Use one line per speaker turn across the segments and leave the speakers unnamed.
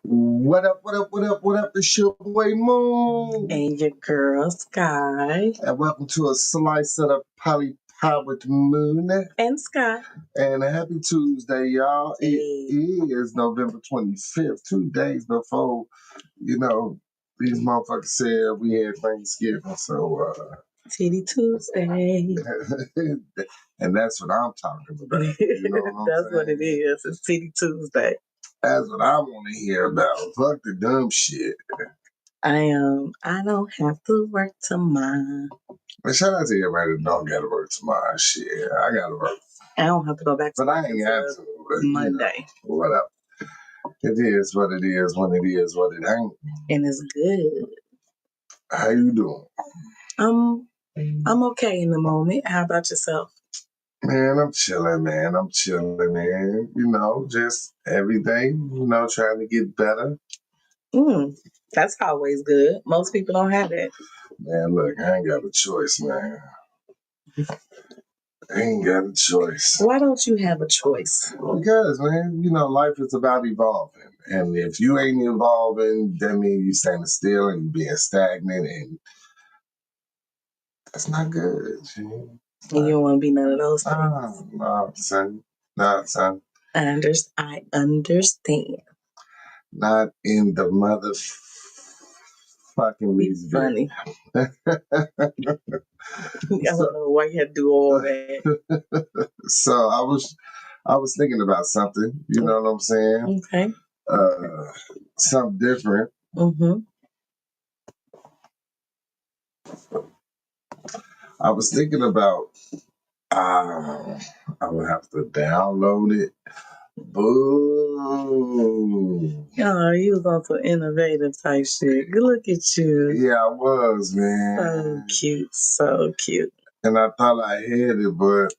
What up, what up, what up, what up? It's your boy Moon.
And your girl Skiie.
And welcome to a slice of the Poly Powered Moon.
And Skiie.
And a happy Tuesday, y'all.
Hey.
It is November 25th, 2 days before, these motherfuckers said we had Thanksgiving. So,
Titty Tuesday.
and that's what I'm talking about. You know what
That's what it is. It's Titty Tuesday.
That's what I want to hear about. Fuck the dumb shit.
I don't have to work tomorrow.
But shout out to everybody that don't gotta work tomorrow. Shit, I gotta work.
I don't have to go back to
But I ain't got to. But,
Monday.
Whatever. It is what it is when it is what it ain't.
And it's good.
How you doing?
I'm okay in the moment. How about yourself?
Man, I'm chilling, man. Just every day, trying to get better.
That's always good. Most people don't have that.
Man, look, I ain't got a choice, man. I ain't got a choice.
Why don't you have a choice?
Because, man, life is about evolving. And if you ain't evolving, that means you standing still and you being stagnant, and that's not good.
And you don't want to be none of those things.
No, son. No, son.
I understand.
Not in the motherfucking reason.
Funny. I don't know why you had to do all that.
So I was thinking about something. You know what I'm saying?
Okay.
Something different.
Mm-hmm.
I was thinking about. I would have to download it. Boo.
Oh, you was on some innovative type shit. Good look at you.
Yeah, I was, man.
So cute. So cute.
And I thought I had it, but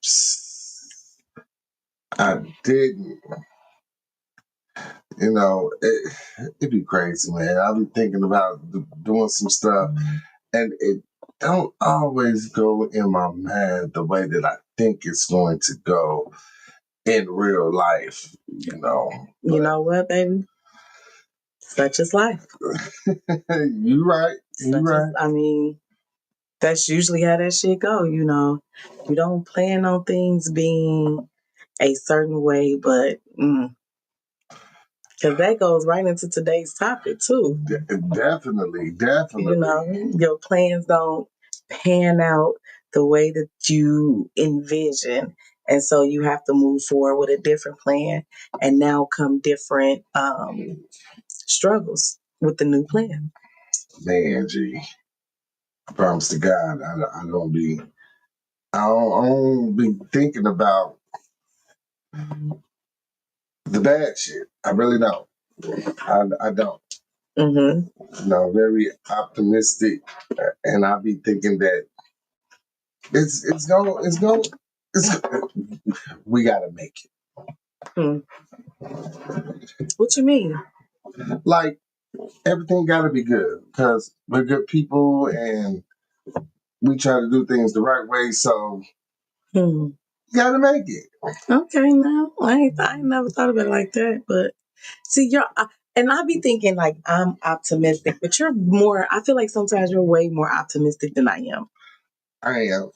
I didn't. It'd be crazy, man. I'll be thinking about doing some stuff, and it don't always go in my mind the way that I think it's going to go in real life,
You know what, baby? Such is life.
You right.
That's usually how that shit go, You don't plan on things being a certain way, but because that goes right into today's topic too.
Definitely.
Your plans don't pan out the way that you envision. And so you have to move forward with a different plan. And now come different struggles with the new plan.
Man, G. I promise to God, I don't be thinking about the bad shit. I really don't. I don't.
Mm-hmm.
Very optimistic, and I be thinking that we gotta make it.
What you mean?
Like everything gotta be good because we're good people and we try to do things the right way. So you gotta make it.
Okay, no, I ain't never thought about it like that. But see, and I be thinking like I'm optimistic, but you're more. I feel like sometimes you're way more optimistic than I am.
I am.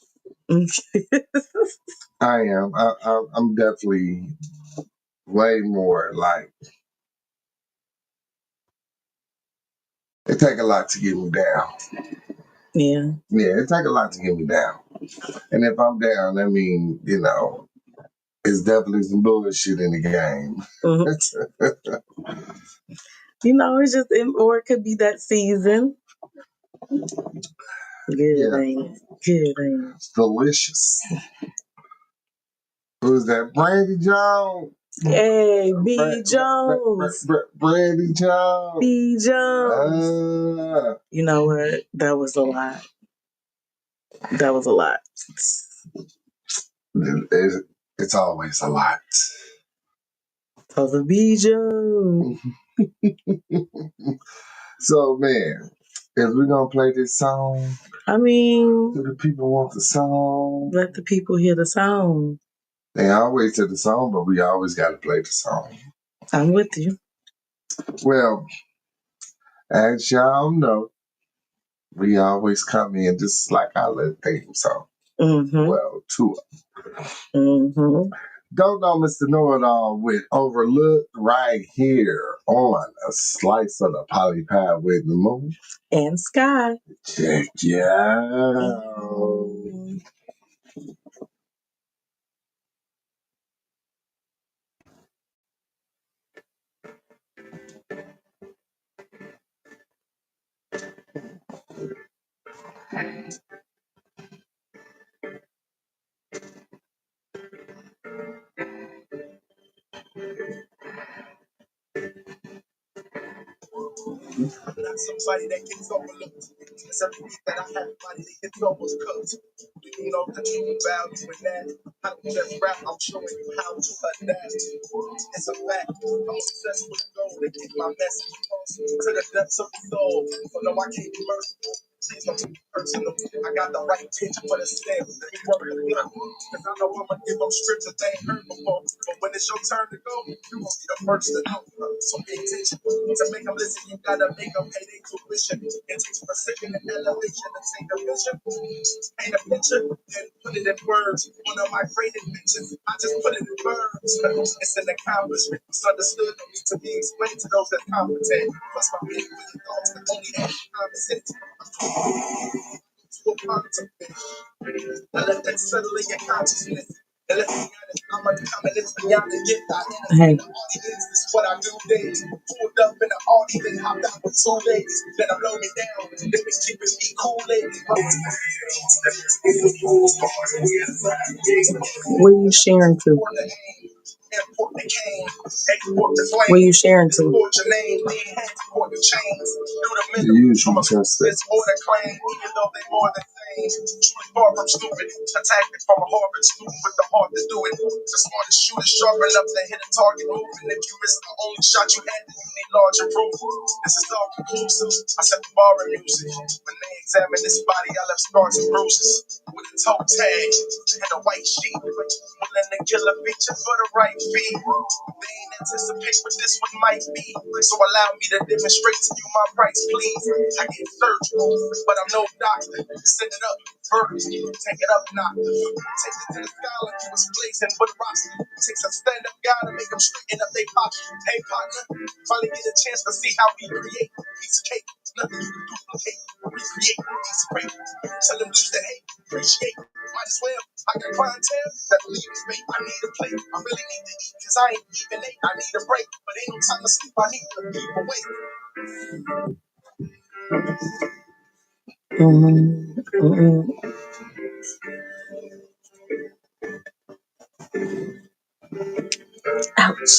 I am. I'm definitely way more like. It take a lot to get me down.
Yeah.
Yeah, it take a lot to get me down. And if I'm down, that means, it's definitely some bullshit in the game.
It's just, or it could be that season. Good, ain't it?
It's delicious. Who's that? Brandy Jones.
Hey, B. Jones.
Brandy Jones.
B. Jones. You know what? That was a lot.
It's always a lot.
Cause of B. Jones.
So, man, if we're going to play this song, do the people want the song?
Let the people hear the song.
They always hear the song, but we always got to play the song.
I'm with you.
Well, as y'all know, we always come in just like our little theme song.
Mm-hmm.
Well, two.
Mm-hmm.
Don't know Mr. Know-It-All with Overlooked right here on a slice of the poly pie with the moon.
And Skiie.
Check it out.
I'm not somebody that gets overlooked. It's everything that I have, body that gets overcooked. You know the true value in that. I don't just rap, I'm showing you how to adapt. It's a fact. I'm obsessed with gold and get my message across to the depths of the soul. So no, I can't be merciful. Please don't take it personal. I got the right pitch for the stem. Let me work the blunt. Cause I know I'ma give them scripts that they ain't heard before. But when it's your turn to go, you won't be the first to know. So pay attention. To make them listen, you gotta make them pay their tuition. It takes precision and elevation to take a vision. Paint a picture, then put it in words. One of my great inventions, I just put it in words. It's an accomplishment. It's understood, don't need to be explained to those that competent. Plus my big really thoughts that only add common sense. To a contemplate. Now let that settle in your consciousness. And let me honest, I'm uncommon, it's beyond the gift I entertain the audience. This is what I do days. Pulled up in the Audi, then hopped out with two ladies. Then I blow me down, they been keeping me cool lately. Where you sharing to? Where you sharing to?
Usually just that.
Far from stupid, a tactic from a Harvard student with the heart to do it. The smartest shooter, sharp enough to hit a target moving. If you miss the only shot you had, then you need larger proof. This is all conclusive. I set the bar in music. When they examine this body, I left scars and bruises. With a toe tag and a white sheet. Willing to kill a feature for the right fee. They ain't anticipate what this one might be. So allow me to demonstrate to you my price, please. I get surgical, but I'm no doctor. Send it up first, take it up now. Take it to the sky like you was blazing with rocks. Takes a stand-up guy to make them straighten up they pop. Hey partner, finally get a chance to see how we create a piece of cake. Nothing you can duplicate, recreate a piece of great. Tell them just to hate, appreciate. Might as well. I got clientele that believe in fate. I need a plate. I really need to eat because I ain't even ate. I need a break, but ain't no time to sleep. I need to keep awake. Ouch.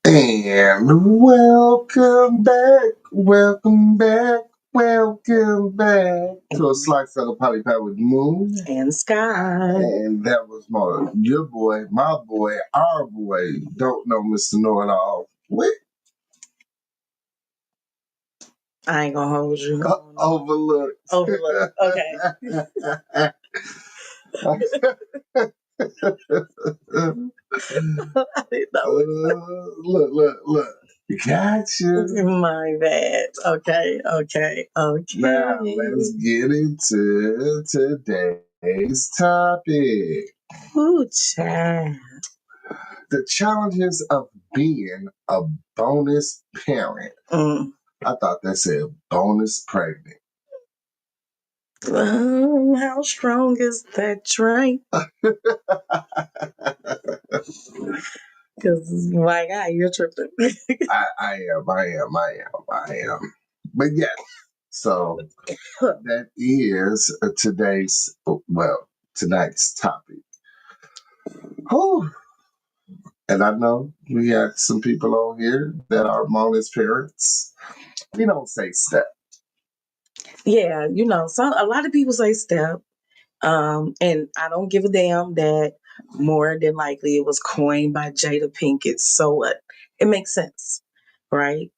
And welcome back to a slice of the poly pie with the moon.
And Skiie.
And that was your boy, my boy, our boy. Don't know Mr. Know-It-All. What?
I ain't gonna hold you.
Overlooked.
Overlooked. Okay. I didn't know.
Look. Gotcha.
My bad. Okay.
Now let's get into today's topic.
Ooh, child.
The challenges of being a bonus parent. I thought that said bonus pregnant.
How strong is that drink? Because my God, you're tripping.
I am. But yeah, so that is tonight's topic. Whew. And I know we had some people on here that are bonus parents. We don't say step.
Yeah, a lot of people say step. And I don't give a damn that more than likely it was coined by Jada Pinkett. So what? It makes sense, right?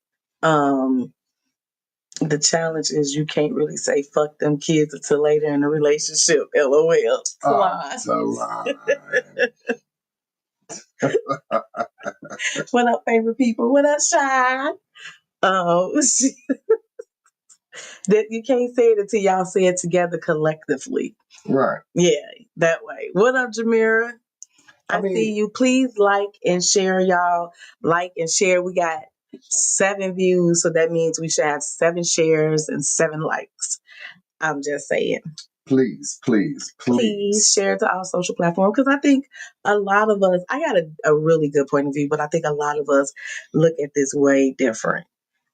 The challenge is you can't really say fuck them kids until later in the relationship. LOL. Slide. What up, favorite people? What up, Shy? Um, that you can't say it until y'all say it together collectively.
Right.
Yeah, that way. What up, Jamira? I see you. Please like and share, y'all. Like and share. We got 7 views, so that means we should have 7 shares and 7 likes. I'm just saying.
Please
share to our social platform, because I think a lot of us, I got a really good point of view, but I think a lot of us look at this way different.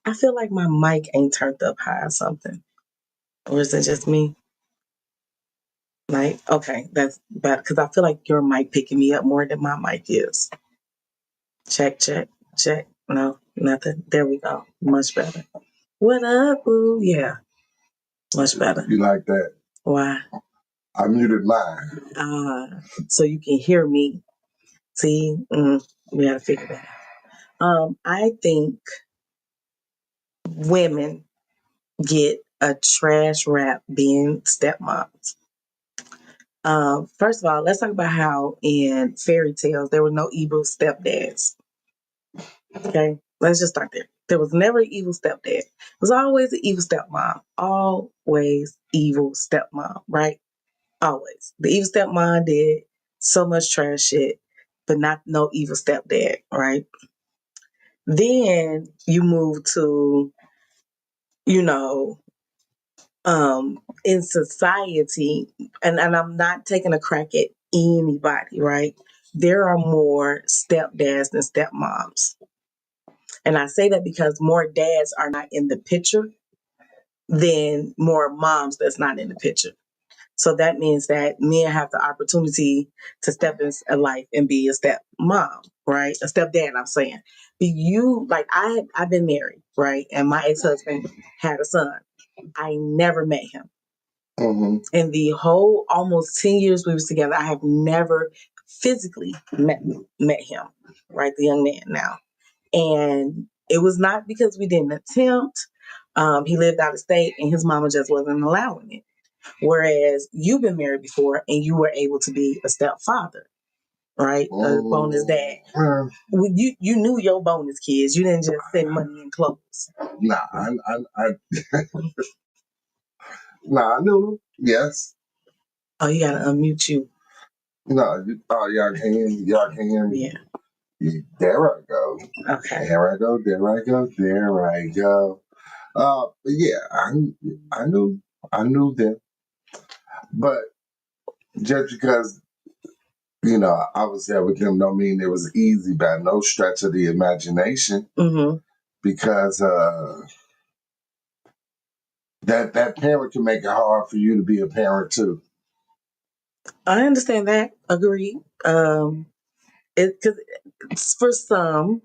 I feel like my mic ain't turned up high or something. Or is it just me? Like, okay, that's bad, because I feel like your mic picking me up more than my mic is. Check. No, nothing. There we go. Much better. What up? Ooh, yeah. Much better.
You like that?
Why?
I muted mine.
So you can hear me. See? We gotta figure that out. I think women get a trash rap being stepmoms. First of all, let's talk about how in fairy tales there were no evil stepdads. Okay, let's just start there. There was never an evil stepdad. There was always an evil stepmom. Always evil stepmom, right? Always. The evil stepmom did so much trash shit, but not no evil stepdad, right? Then you move to, you know, in society, and I'm not taking a crack at anybody, right? There are more stepdads than stepmoms. And I say that because more dads are not in the picture than more moms that's not in the picture. So that means that men have the opportunity to step in a life and be a stepmom, right? A stepdad, I'm saying. But I've been married, right? And my ex-husband had a son. I never met him.
Mm-hmm.
In the whole almost 10 years we was together, I have never physically met him, right? The young man now. And it was not because we didn't attempt. He lived out of state and his mama just wasn't allowing it. Whereas you've been married before and you were able to be a stepfather, right? A bonus dad. You knew your bonus kids. You didn't just send money in clothes.
Nah, I knew them. Yes.
Oh, you gotta unmute you.
No, y'all can hear me. Yeah. There I go.
Okay.
There I go. But yeah, I knew them. But just because, I was there with them don't mean it was easy by no stretch of the imagination.
Mm-hmm.
Because that parent can make it hard for you to be a parent too.
I understand that. Agree. Because for some,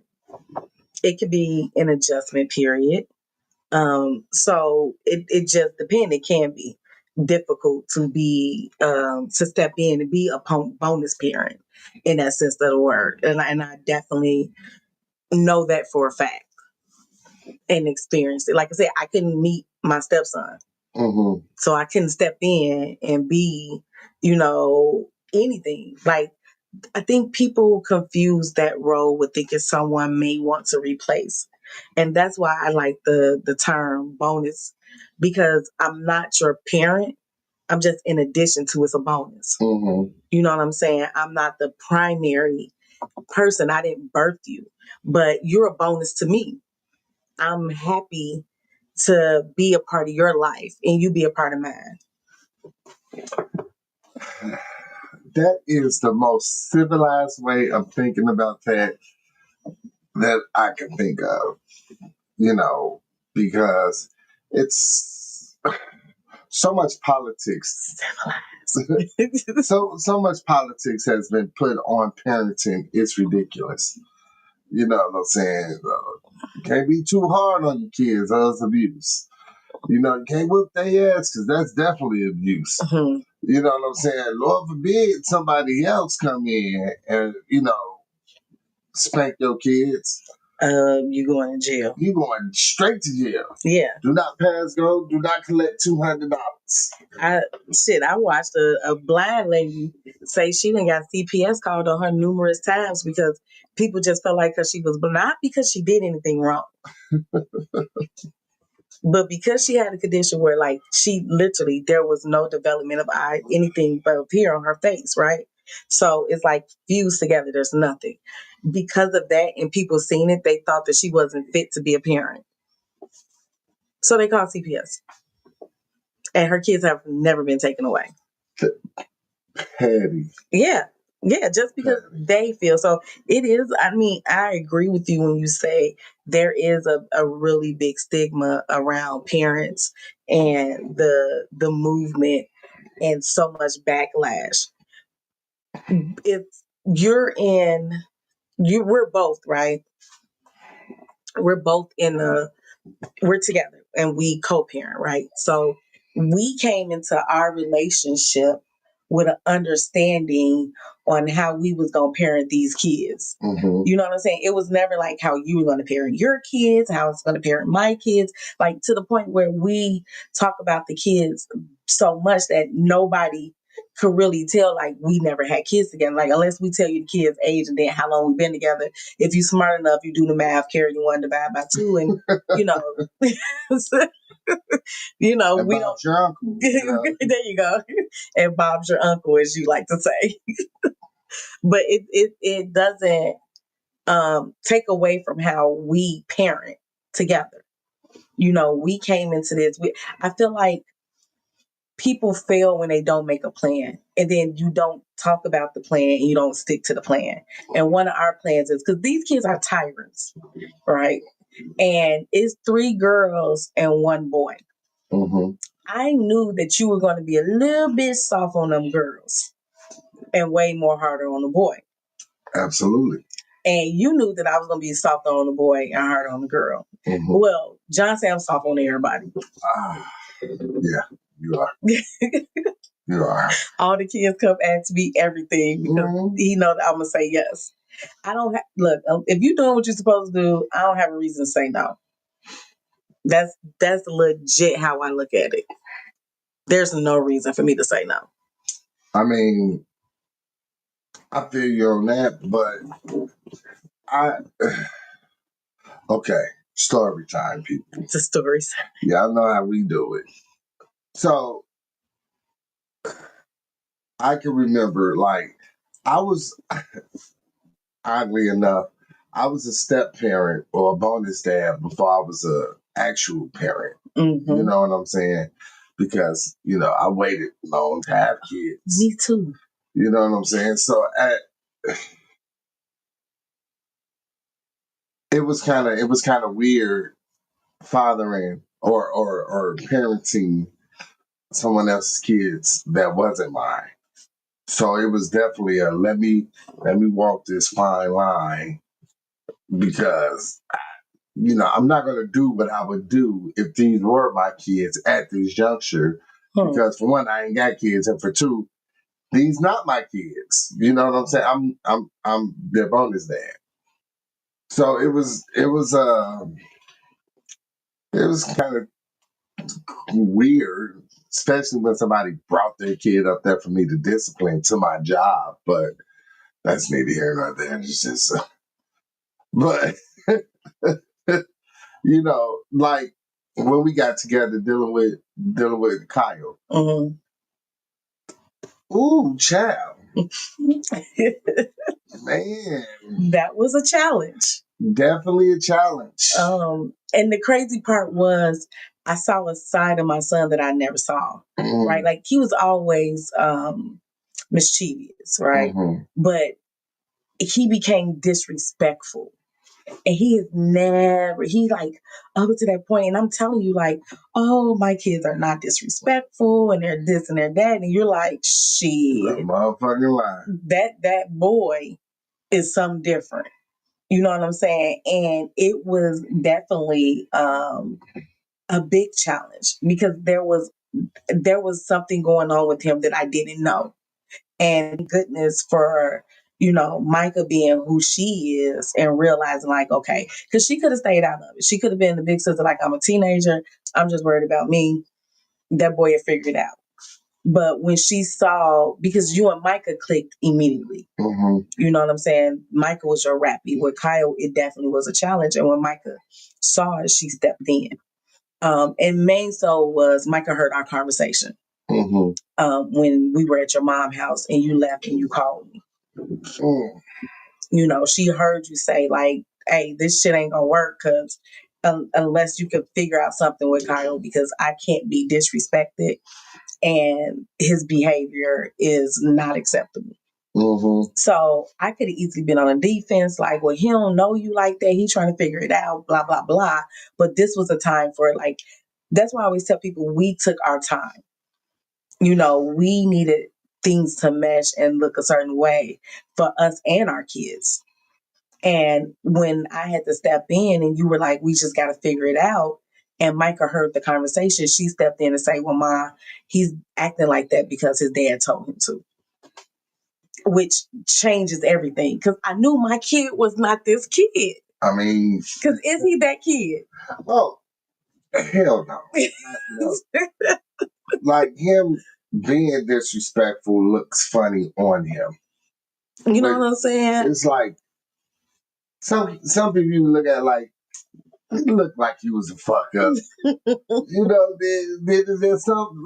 it could be an adjustment period. So it just depends. It can be difficult to be to step in and be a bonus parent in that sense of the word, and I definitely know that for a fact and experienced it. Like I said, I couldn't meet my stepson, so I couldn't step in and be, anything. Like, I think people confuse that role with thinking someone may want to replace. And that's why I like the term bonus, because I'm not your parent. I'm just in addition to, it's a bonus.
Mm-hmm.
You know what I'm saying? I'm not the primary person. I didn't birth you, but you're a bonus to me. I'm happy to be a part of your life and you be a part of mine.
That is the most civilized way of thinking about that I can think of, because it's so much politics. so much politics has been put on parenting. It's ridiculous. You know what I'm saying? You can't be too hard on your kids or it's abuse. You can't whip their ass because that's definitely abuse.
Mm-hmm.
You know what I'm saying? Lord forbid somebody else come in and, spank your kids.
You going to jail.
You going straight to jail.
Yeah.
Do not pass go. Do not collect $200.
I watched a blind lady say she done got CPS called on her numerous times because people just felt like because she was not because she did anything wrong, but because she had a condition where like she literally there was no development of anything but here on her face, right? So it's like fused together. There's nothing because of that, and people seen it. They thought that she wasn't fit to be a parent, so they called CPS, and her kids have never been taken away.
Petty.
Yeah. Yeah, just because they feel so. It is, I mean, I agree with you when you say there is a really big stigma around parents and the movement and so much backlash. If you're in we're both, right? We're both we're together and we co-parent, right? So we came into our relationship with an understanding on how we was gonna parent these kids.
Mm-hmm.
You know what I'm saying? It was never like how you were gonna parent your kids, how it's gonna parent my kids, like to the point where we talk about the kids so much that nobody could really tell like we never had kids together. Like unless we tell you the kid's age and then how long we've been together. If you're smart enough, you do the math, carry the 1 divided by 2, and you know, you know,
and
we
Bob's
don't.
Your uncle, you know?
There you go, and Bob's your uncle, as you like to say. But it doesn't take away from how we parent together. You know, we came into this. I feel like people fail when they don't make a plan, and then you don't talk about the plan and you don't stick to the plan. And one of our plans is because these kids are tyrants, right? And it's 3 girls and 1 boy.
Mm-hmm.
I knew that you were going to be a little bit soft on them girls and way more harder on the boy.
Absolutely.
And you knew that I was going to be softer on the boy and harder on the girl. Mm-hmm. Well, John said I'm soft on everybody.
Yeah, you are. You are.
All the kids come ask me everything because he know that I'm going to say yes. I don't look, if you're doing what you're supposed to do, I don't have a reason to say no. That's legit how I look at it. There's no reason for me to say no.
I mean, I feel you on that, but okay, story time, people.
It's a story time.
Y'all know how we do it. So, I can remember, like, I was, oddly enough, I was a step parent or a bonus dad before I was a actual parent. Mm-hmm. You know what I'm saying? Because, you know, I waited long to have kids.
Me too.
You know what I'm saying? So it was kind of weird fathering or parenting someone else's kids that wasn't mine. So it was definitely a let me walk this fine line because you know I'm not gonna do what I would do if these were my kids at this juncture. Because for one, I ain't got kids, and for 2, these not my kids. You know what I'm saying? I'm their bonus dad. So it was kind of weird, especially when somebody brought their kid up there for me to discipline to my job. But that's neither here nor there. It's just, but you know, like when we got together dealing with Kyle. Mm-hmm. Ooh, child. Man.
That was a challenge.
Definitely a challenge.
And the crazy part was I saw a side of my son that I never saw. Mm-hmm. Right? Like he was always mischievous, right? Mm-hmm. But he became disrespectful. And he like up to that point, and I'm telling you, like, oh, my kids are not disrespectful, and they're this and they're that, and you're like, shit,
that motherfucking lie.
That boy is something different. You know what I'm saying? And it was definitely a big challenge because there was something going on with him that I didn't know. And goodness for Micah being who she is and realizing like, okay, because she could have stayed out of it. She could have been the big sister, like, I'm a teenager, I'm just worried about me. That boy had figured it out. But when she saw, because you and Micah clicked immediately, you know what I'm saying? Micah was your rappy. With Kyle, it definitely was a challenge. And when Micah saw it, she stepped in. And main so was Micah heard our conversation when we were at your mom's house and you left and you called me. She heard you say like, hey, this shit ain't gonna work because unless you can figure out something with Kyle, because I can't be disrespected and his behavior is not acceptable. So I could have easily been on a defense, like, well, he don't know you like that. He trying to figure it out, blah, blah, blah. But this was a time for like, that's why I always tell people we took our time. We needed things to mesh and look a certain way for us and our kids. And when I had to step in and you were like, we just got to figure it out. And Micah heard the conversation, she stepped in and say, well, Ma, he's acting like that because his dad told him to. Which changes everything. Because I knew my kid was not this kid.
I mean,
because is he that kid?
Oh, hell no. No. Like him being disrespectful looks funny on him.
You know what I'm saying?
It's like some people you look at like he looked like he was a fuck up. There's something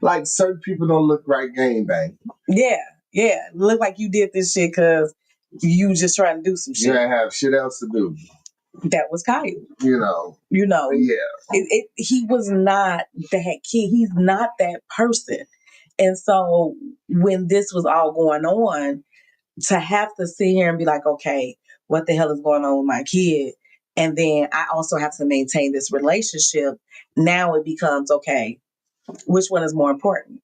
like certain people don't look right game bang.
Yeah. Look like you did this shit because you just trying to do some shit.
You didn't have shit else to do.
That was Kyle.
Yeah.
He was not that kid. He's not that person. And so when this was all going on, to have to sit here and be like, okay, what the hell is going on with my kid? And then I also have to maintain this relationship. Now it becomes, okay, which one is more important?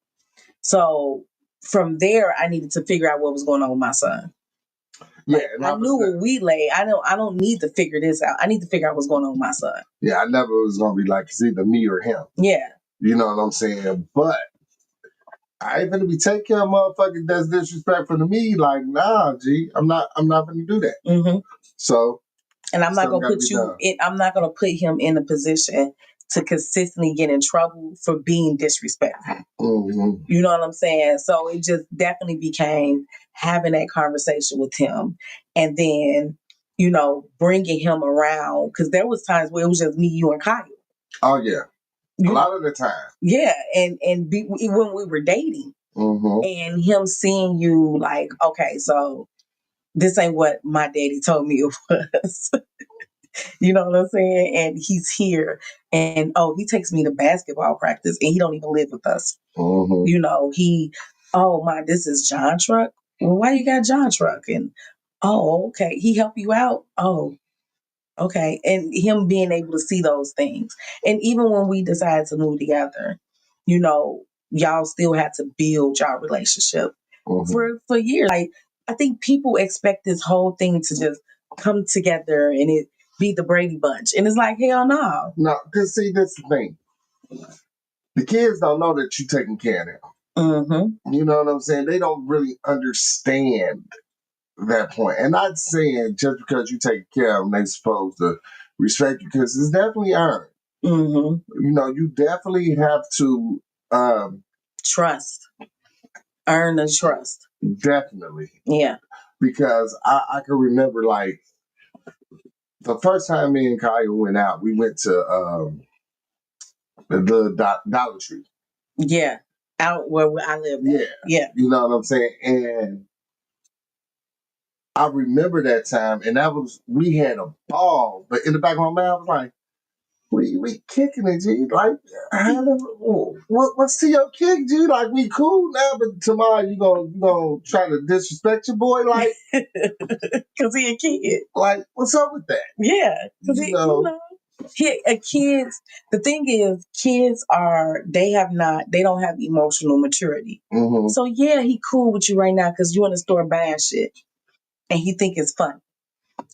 So from there, I needed to figure out what was going on with my son.
Yeah,
I knew where we lay. I don't need to figure this out. I need to figure out what's going on with my son.
Yeah, I never was gonna be like it's either me or him.
Yeah.
You know what I'm saying? But I ain't gonna be taking care of motherfucker that's disrespectful to me. Like, nah, G, I'm not gonna do that. So,
and I'm not gonna put you in. I'm not gonna put him in a position to consistently get in trouble for being disrespectful. You know what I'm saying? So it just definitely became having that conversation with him, and then bringing him around, because there was times where it was just me, you, and Kyle.
Oh yeah. A lot of the time.
Yeah, and when we were dating, and him seeing you like, okay, so this ain't what my daddy told me it was. You know what I'm saying? And he's here, and he takes me to basketball practice, and he don't even live with us. This is John truck. Well, why you got John truck? And okay, he help you out. Oh, okay. And him being able to see those things. And even when we decided to move together, y'all still had to build y'all relationship for years. Like, I think people expect this whole thing to just come together and it be the Brady Bunch. And it's like, hell no.
No, because see, that's the thing. The kids don't know that you're taking care of them. You know what I'm saying? They don't really understand that point. And not saying just because you take care of them, they're supposed to respect you, because it's definitely earned. You definitely have to
trust. Earn the trust.
Definitely.
Yeah.
Because I can remember, like, the first time me and Kyle went out, we went to the Dollar Tree.
Yeah. Out where I live. Yeah.
You know what I'm saying? And I remember that time, and we had a ball, but in the back of my mind, I was like, we kicking it, G. Like, what's to your kick, G? Like, we cool now, but tomorrow you gonna try to disrespect your boy, like,
because he a kid.
Like, what's up with that?
Yeah, because kids. The thing is, kids they don't have emotional maturity. So yeah, he cool with you right now because you in the store buying shit, and he think it's fun,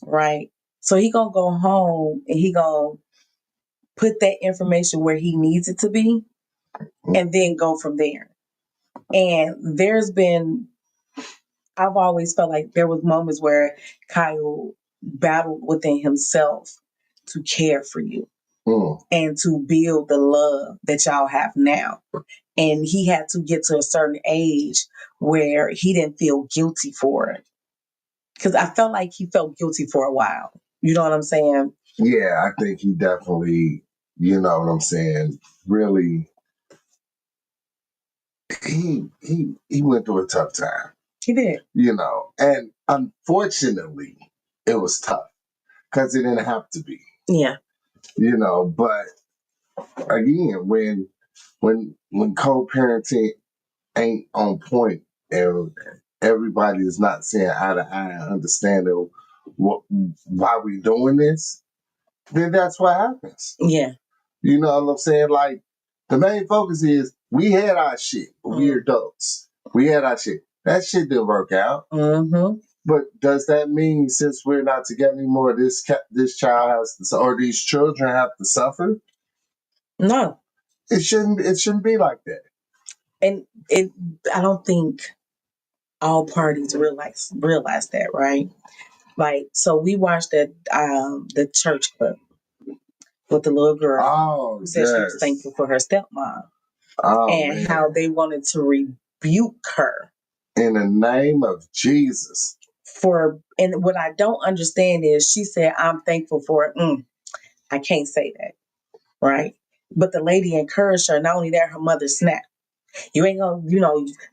right? So he gonna go home and he gonna put that information where he needs it to be, and then go from there. And there's been, I've always felt like there was moments where Kyle battled within himself to care for you and to build the love that y'all have now. And he had to get to a certain age where he didn't feel guilty for it. Because I felt like he felt guilty for a while. You know what I'm saying?
Yeah, I think he definitely, you know what I'm saying, really, he went through a tough time.
He did.
You know, and unfortunately, it was tough because it didn't have to be.
Yeah.
You know, but again, when co-parenting ain't on point and everybody is not saying eye to eye and understanding why we doing this, then that's what happens.
Yeah.
You know what I'm saying? Like, the main focus is we had our shit. We're adults. We had our shit. That shit didn't work out.
Mm-hmm.
But does that mean since we're not together anymore, this child has to, or these children have to suffer?
No.
It shouldn't be like that.
And I don't think all parties realize that, right? Like, so we watched that the church clip with the little girl who said she was thankful for her stepmom and how they wanted to rebuke her
in the name of Jesus.
And what I don't understand is she said, I'm thankful for it. I can't say that, right? But the lady encouraged her. Not only that, her mother snapped. You ain't gonna,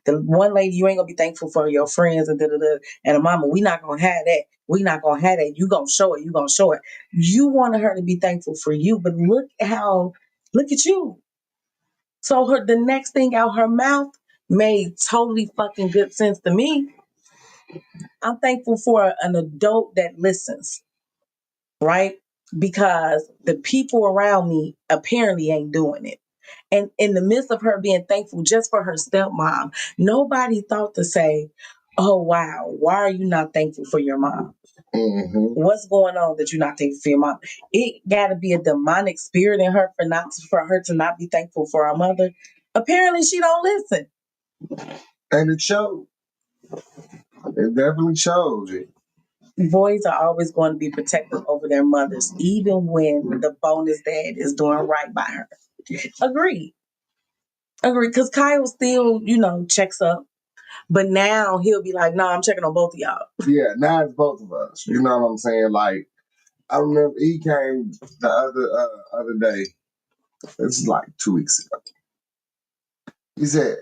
the one lady, you ain't gonna be thankful for your friends and da-da-da. And a mama, we not gonna have that. We not gonna have that. You gonna show it. You gonna show it. You wanted her to be thankful for you, but look at you. So the next thing out her mouth made totally fucking good sense to me. I'm thankful for an adult that listens, right? Because the people around me apparently ain't doing it. And in the midst of her being thankful just for her stepmom, nobody thought to say, oh, wow, why are you not thankful for your mom?
Mm-hmm.
What's going on that you're not thankful for your mom? It got to be a demonic spirit in her for her to not be thankful for her mother. Apparently, she don't listen.
And it showed. It definitely shows it.
Boys are always going to be protective over their mothers, even when the bonus dad is doing right by her. Agreed. Because Kyle still, checks up. But now he'll be like, no, I'm checking on both of y'all.
Yeah, now it's both of us. You know what I'm saying? Like, I remember he came the other day. This is like 2 weeks ago. He said,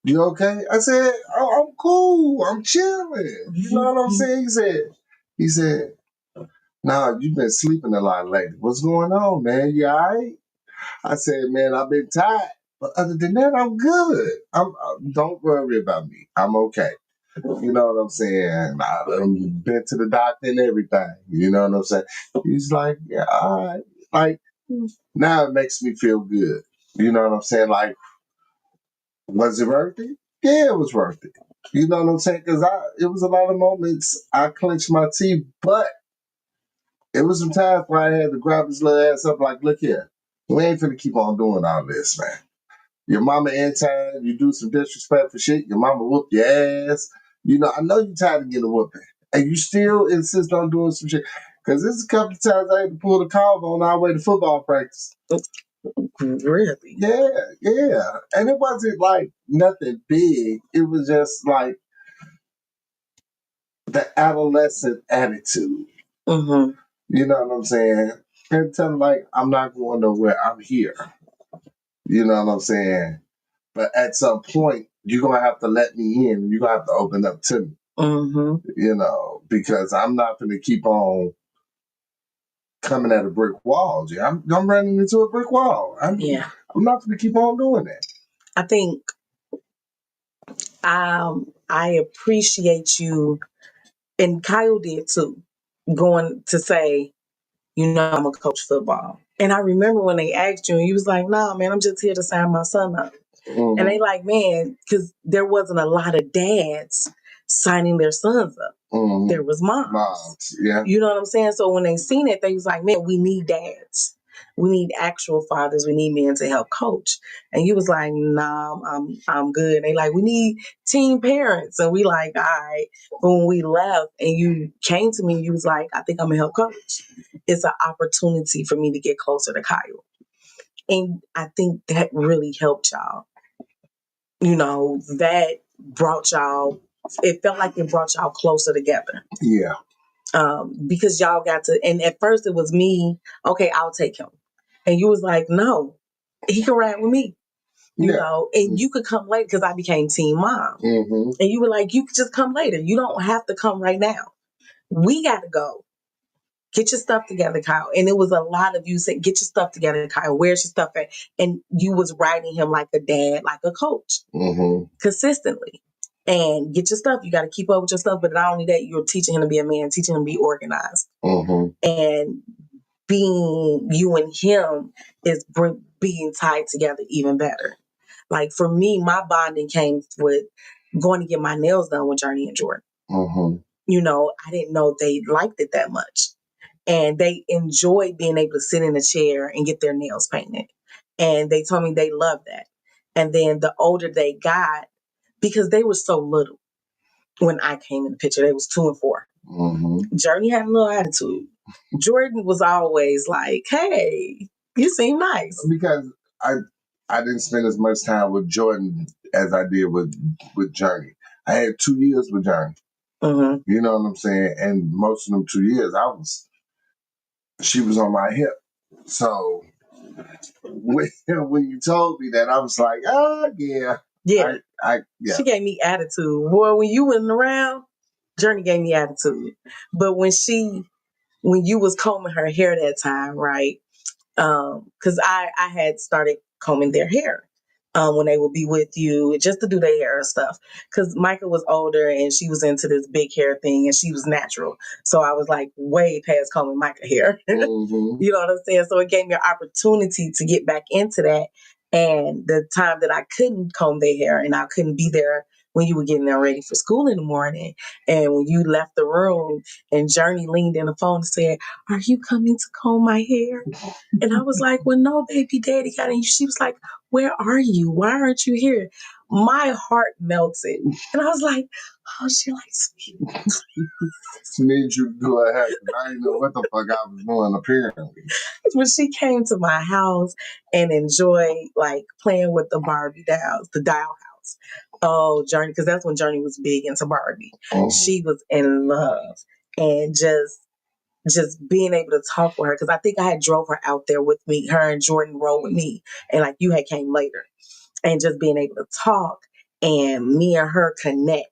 you okay? I said, oh, I'm cool. I'm chilling. You know what I'm saying? He said, nah, you've been sleeping a lot lately. What's going on, man? You all right? I said, man, I've been tired. But other than that, I'm good. Don't worry about me. I'm okay. You know what I'm saying? I've been to the doctor and everything. You know what I'm saying? He's like, yeah, all right. Like, now it makes me feel good. You know what I'm saying? Like, was it worth it? Yeah, it was worth it. You know what I'm saying? Because it was a lot of moments I clenched my teeth, but it was some times where I had to grab his little ass up like, look here, we ain't finna keep on doing all this, man. Your mama anytime you do some disrespectful shit, your mama whoop your ass. You know, I know you tired of getting a whooping. And you still insist on doing some shit. Because there's a couple of times I had to pull the collar on our way to football practice.
Really?
Yeah. And it wasn't like nothing big. It was just like the adolescent attitude.
Mm-hmm.
You know what I'm saying? And tell them like, I'm not going nowhere. I'm here. You know what I'm saying? But at some point, you're going to have to let me in. You're going to have to open up to me.
Mm-hmm.
You know, because I'm not going to keep on coming at a brick wall. I'm running into a brick wall. I'm not going to keep on doing that.
I think I appreciate you, and Kyle did too, going to say, I'm a coach football. And I remember when they asked you, and you was like, nah, man, I'm just here to sign my son up. Mm-hmm. And they like, man, because there wasn't a lot of dads signing their sons up. Mm-hmm. There was moms. Yeah. You know what I'm saying? So when they seen it, they was like, man, we need dads. We need actual fathers. We need men to help coach. And you was like, nah, I'm good. And they like, we need teen parents. And we like, all right. But when we left and you came to me, you was like, I think I'm a help coach. It's an opportunity for me to get closer to Kyle. And I think that really helped y'all. You know, that brought y'all, it felt like it brought y'all closer together.
Yeah.
Because y'all got to, and at first it was me, okay, I'll take him. And you was like, no, he can ride with me. You know, and you could come later because I became teen mom.
Mm-hmm.
And you were like, you could just come later. You don't have to come right now. We got to go. Get your stuff together, Kyle. And it was a lot of you saying, get your stuff together, Kyle. Where's your stuff at? And you was writing him like a dad, like a coach, consistently. And get your stuff. You got to keep up with your stuff. But not only that, you're teaching him to be a man, teaching him to be organized. And being you and him is being tied together even better. Like for me, my bonding came with going to get my nails done with Journey and Jordan. You know, I didn't know they liked it that much. And they enjoyed being able to sit in a chair and get their nails painted. And they told me they loved that. And then the older they got, because they were so little when I came in the picture, they was 2 and 4. Journey had a little attitude. Jordan was always like, hey, you seem nice.
Because I didn't spend as much time with Jordan as I did with Journey. I had 2 years with Journey. You know what I'm saying? And most of them 2 years, she was on my hip. So when you told me that, I was like, oh, yeah.
Yeah.
Yeah.
She gave me attitude. Boy, when you wasn't around, Journey gave me attitude. But when you was combing her hair that time, right? Because I had started combing their hair when they would be with you just to do their hair and stuff. Because Micah was older and she was into this big hair thing and she was natural. So I was like way past combing Micah hair. You know what I'm saying? So it gave me an opportunity to get back into that. And the time that I couldn't comb their hair and I couldn't be there when you were getting them ready for school in the morning. And when you left the room and Journey leaned in the phone and said, are you coming to comb my hair? And I was like, well, no, baby, daddy got it. She was like, where are you? Why aren't you here? My heart melted. And I was like, oh, she likes me.
She needs you to do her hair. I didn't know what the fuck I was doing, apparently.
When she came to my house and enjoyed like playing with the Barbie dolls, the doll house. Oh, Journey, because that's when Journey was big into Barbie. She was in love. And just being able to talk with her, because I think I had drove her out there with me, her and Jordan rode with me, and like you had came later, and just being able to talk and me and her connect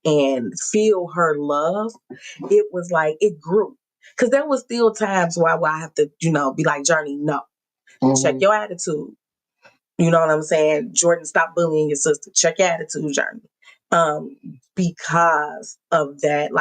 and feel her love, it was like it grew. Because there was still times where I have to, be like, Journey, no, check your attitude. You know what I'm saying? Jordan, stop bullying your sister. Check your attitude, Journey. Because of that,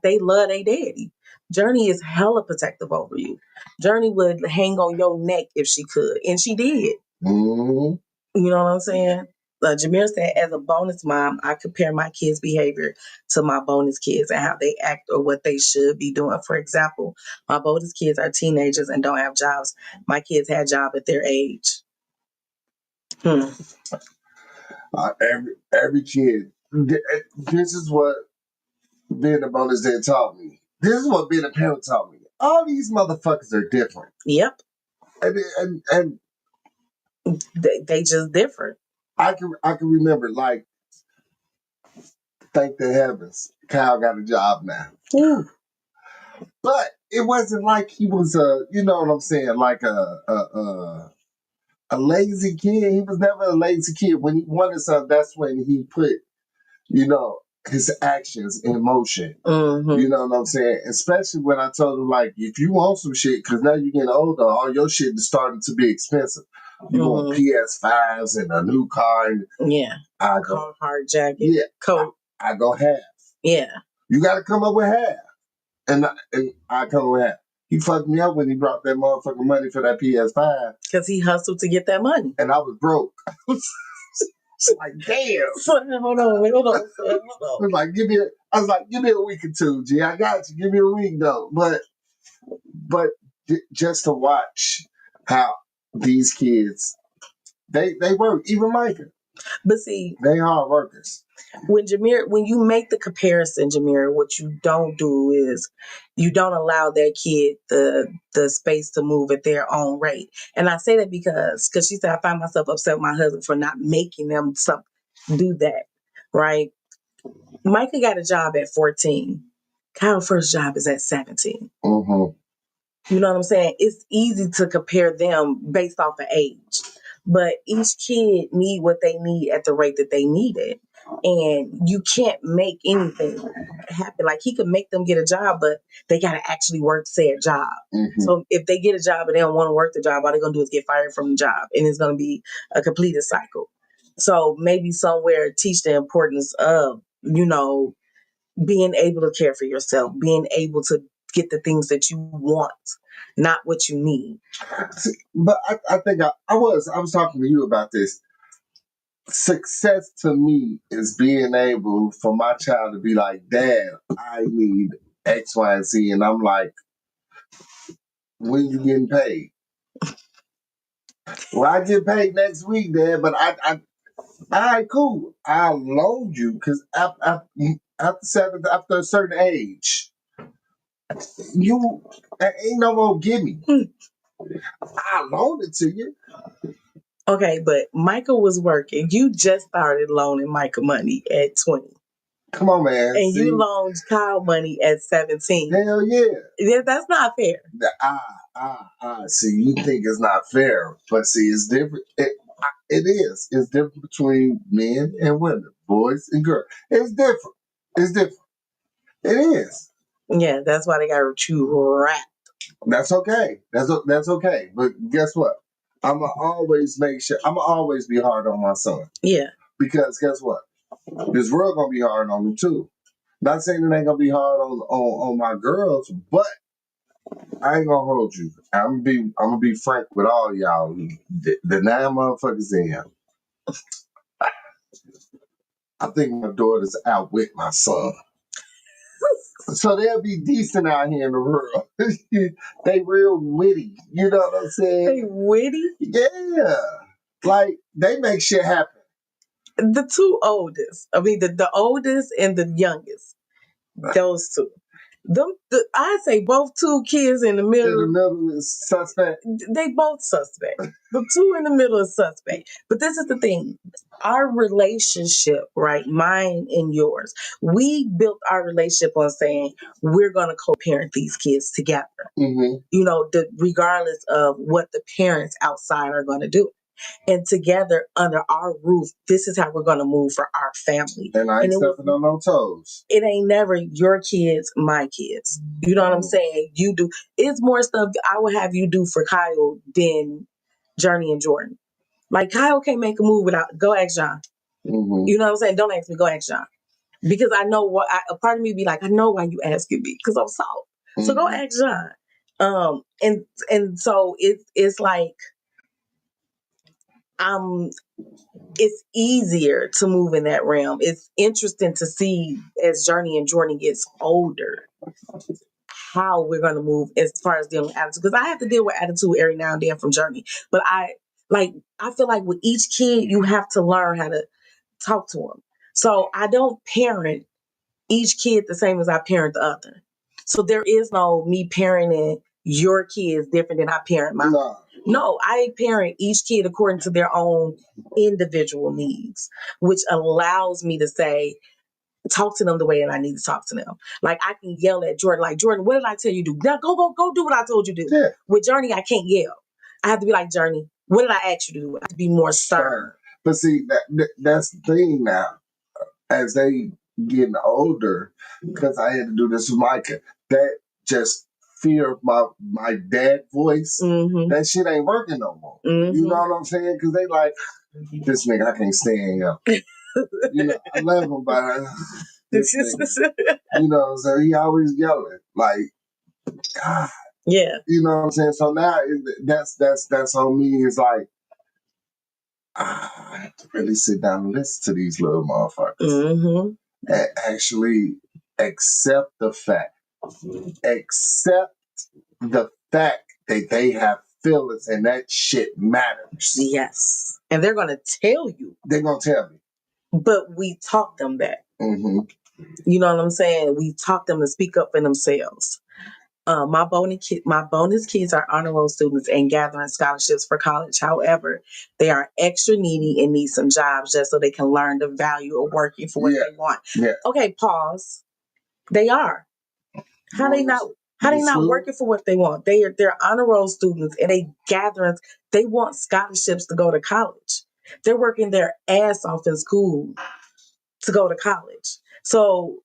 they love their daddy. Journey is hella protective over you. Journey would hang on your neck if she could, and she did. You know what I'm saying? Jameer said, as a bonus mom, I compare my kids' behavior to my bonus kids and how they act or what they should be doing. For example, my bonus kids are teenagers and don't have jobs. My kids had jobs at their age.
Every kid. This is what being a bonus dad taught me. This is what being a parent taught me. All these motherfuckers are different.
Yep.
And
they just different.
I can remember, like, thank the heavens, Kyle got a job now.
Ooh.
But it wasn't like he was you know what I'm saying, like a lazy kid. He was never a lazy kid. When he wanted something, that's when he put, his actions in motion. You know what I'm saying? Especially when I told him, like, if you want some shit, because now you're getting older, all your shit is starting to be expensive. You want PS5s and a new car. And I go,
hard jacket.
Yeah.
Coat.
I go half.
Yeah.
You got to come up with half. And I come with half. He fucked me up when he brought that motherfucking money for that PS5.
Because he hustled to get that money.
And I was broke. Like, damn.
Hold on.
I was like, give me a week or two, G. I got you. Give me a week though. But just to watch how these kids they work. Even Micah,
But see,
they hard workers.
when you make the comparison, Jameer, what you don't do is you don't allow that kid the space to move at their own rate. And I say that because she said I find myself upset with my husband for not making them do that. Right? Micah got a job at 14. Kyle's first job is at 17.
Mm-hmm.
You know what I'm saying? It's easy to compare them based off of age, but each kid need what they need at the rate that they need it. And you can't make anything happen. Like he could make them get a job, but they got to actually work said job.
Mm-hmm.
So if they get a job and they don't want to work the job, all they're going to do is get fired from the job. And it's going to be a completed cycle. So maybe somewhere teach the importance of, being able to care for yourself, being able to get the things that you want, not what you need.
But I think I was talking to you about this. Success to me is being able for my child to be like, Dad, I need X, Y, and Z. And I'm like, when you getting paid? Well, I get paid next week, Dad, but all right, cool. I'll loan you because after a certain age, you ain't no more gimme. I loan it to you.
Okay, but Michael was working. You just started loaning Michael money at 20.
Come on, man.
And
See?
you loaned Kyle money at 17.
Hell yeah.
Yeah, that's not fair.
See, you think it's not fair, but see, it's different. It is. It's different between men and women, boys and girls. It's different. It's different. It is.
Yeah, that's why they got you wrapped.
That's okay. That's okay. But guess what? I'ma always make sure. I'ma always be hard on my son.
Yeah.
Because guess what? This world gonna be hard on him too. Not saying it ain't gonna be hard on my girls, but I ain't gonna hold you. I'm gonna be frank with all y'all. The 9 motherfuckers in here. I think my daughter's outwit my son. So they'll be decent out here in the world. They real witty. You know what I'm saying?
They witty?
Yeah. Like they make shit happen.
The two oldest. I mean the oldest and the youngest. Those two. I say both two kids in the middle.
In the middle is suspect.
They both suspect. The two in the middle is suspect. But this is the thing. Our relationship, right? Mine and yours. We built our relationship on saying we're going to co-parent these kids together.
Mm-hmm.
Regardless of what the parents outside are going to do. And together under our roof, this is how we're going to move for our family.
And I ain't stepping on no toes.
It ain't never your kids, my kids. You know what I'm saying? You do. It's more stuff I would have you do for Kyle than Journey and Jordan. Like Kyle can't make a move without, go ask John.
Mm-hmm.
You know what I'm saying? Don't ask me, go ask John. Because I know a part of me be like, I know why you asking me because I'm soft. Mm-hmm. So go ask John. And so it's like, it's easier to move in that realm. It's interesting to see as Journey and Jordan gets older, how we're going to move as far as dealing with attitude. Because I have to deal with attitude every now and then from Journey. But I feel like with each kid, you have to learn how to talk to them. So I don't parent each kid the same as I parent the other. So there is no me parenting your kids different than I parent mine. No, I parent each kid according to their own individual needs, which allows me to say, talk to them the way that I need to talk to them. Like I can yell at Jordan, like, Jordan, what did I tell you to do? Now go do what I told you to do. Yeah. With Journey, I can't yell. I have to be like, Journey, what did I ask you to do? I have to be more stern.
But see, that's the thing now. As they getting older, because I had to do this with Micah, that just fear of my dad voice, mm-hmm. That shit ain't working no more. Mm-hmm. You know what I'm saying? Because they like, this nigga, I can't stand him. I love him, but this nigga, so he always yelling. Like, God.
Yeah.
You know what I'm saying? So now that's on me. It's like, I have to really sit down and listen to these little motherfuckers. Mm-hmm. And actually accept the fact they have feelings and that shit matters.
Yes. And they're going to tell you.
They're going to tell me.
But we taught them that.
Mm-hmm.
You know what I'm saying? We taught them to speak up for themselves. My bonus kids are honor roll students and gathering scholarships for college. However, they are extra needy and need some jobs just so they can learn the value of working for what they want.
Yeah.
Okay, pause. They are. How they not working for what they want? They're honor roll students and they want scholarships to go to college. They're working their ass off in school to go to college. So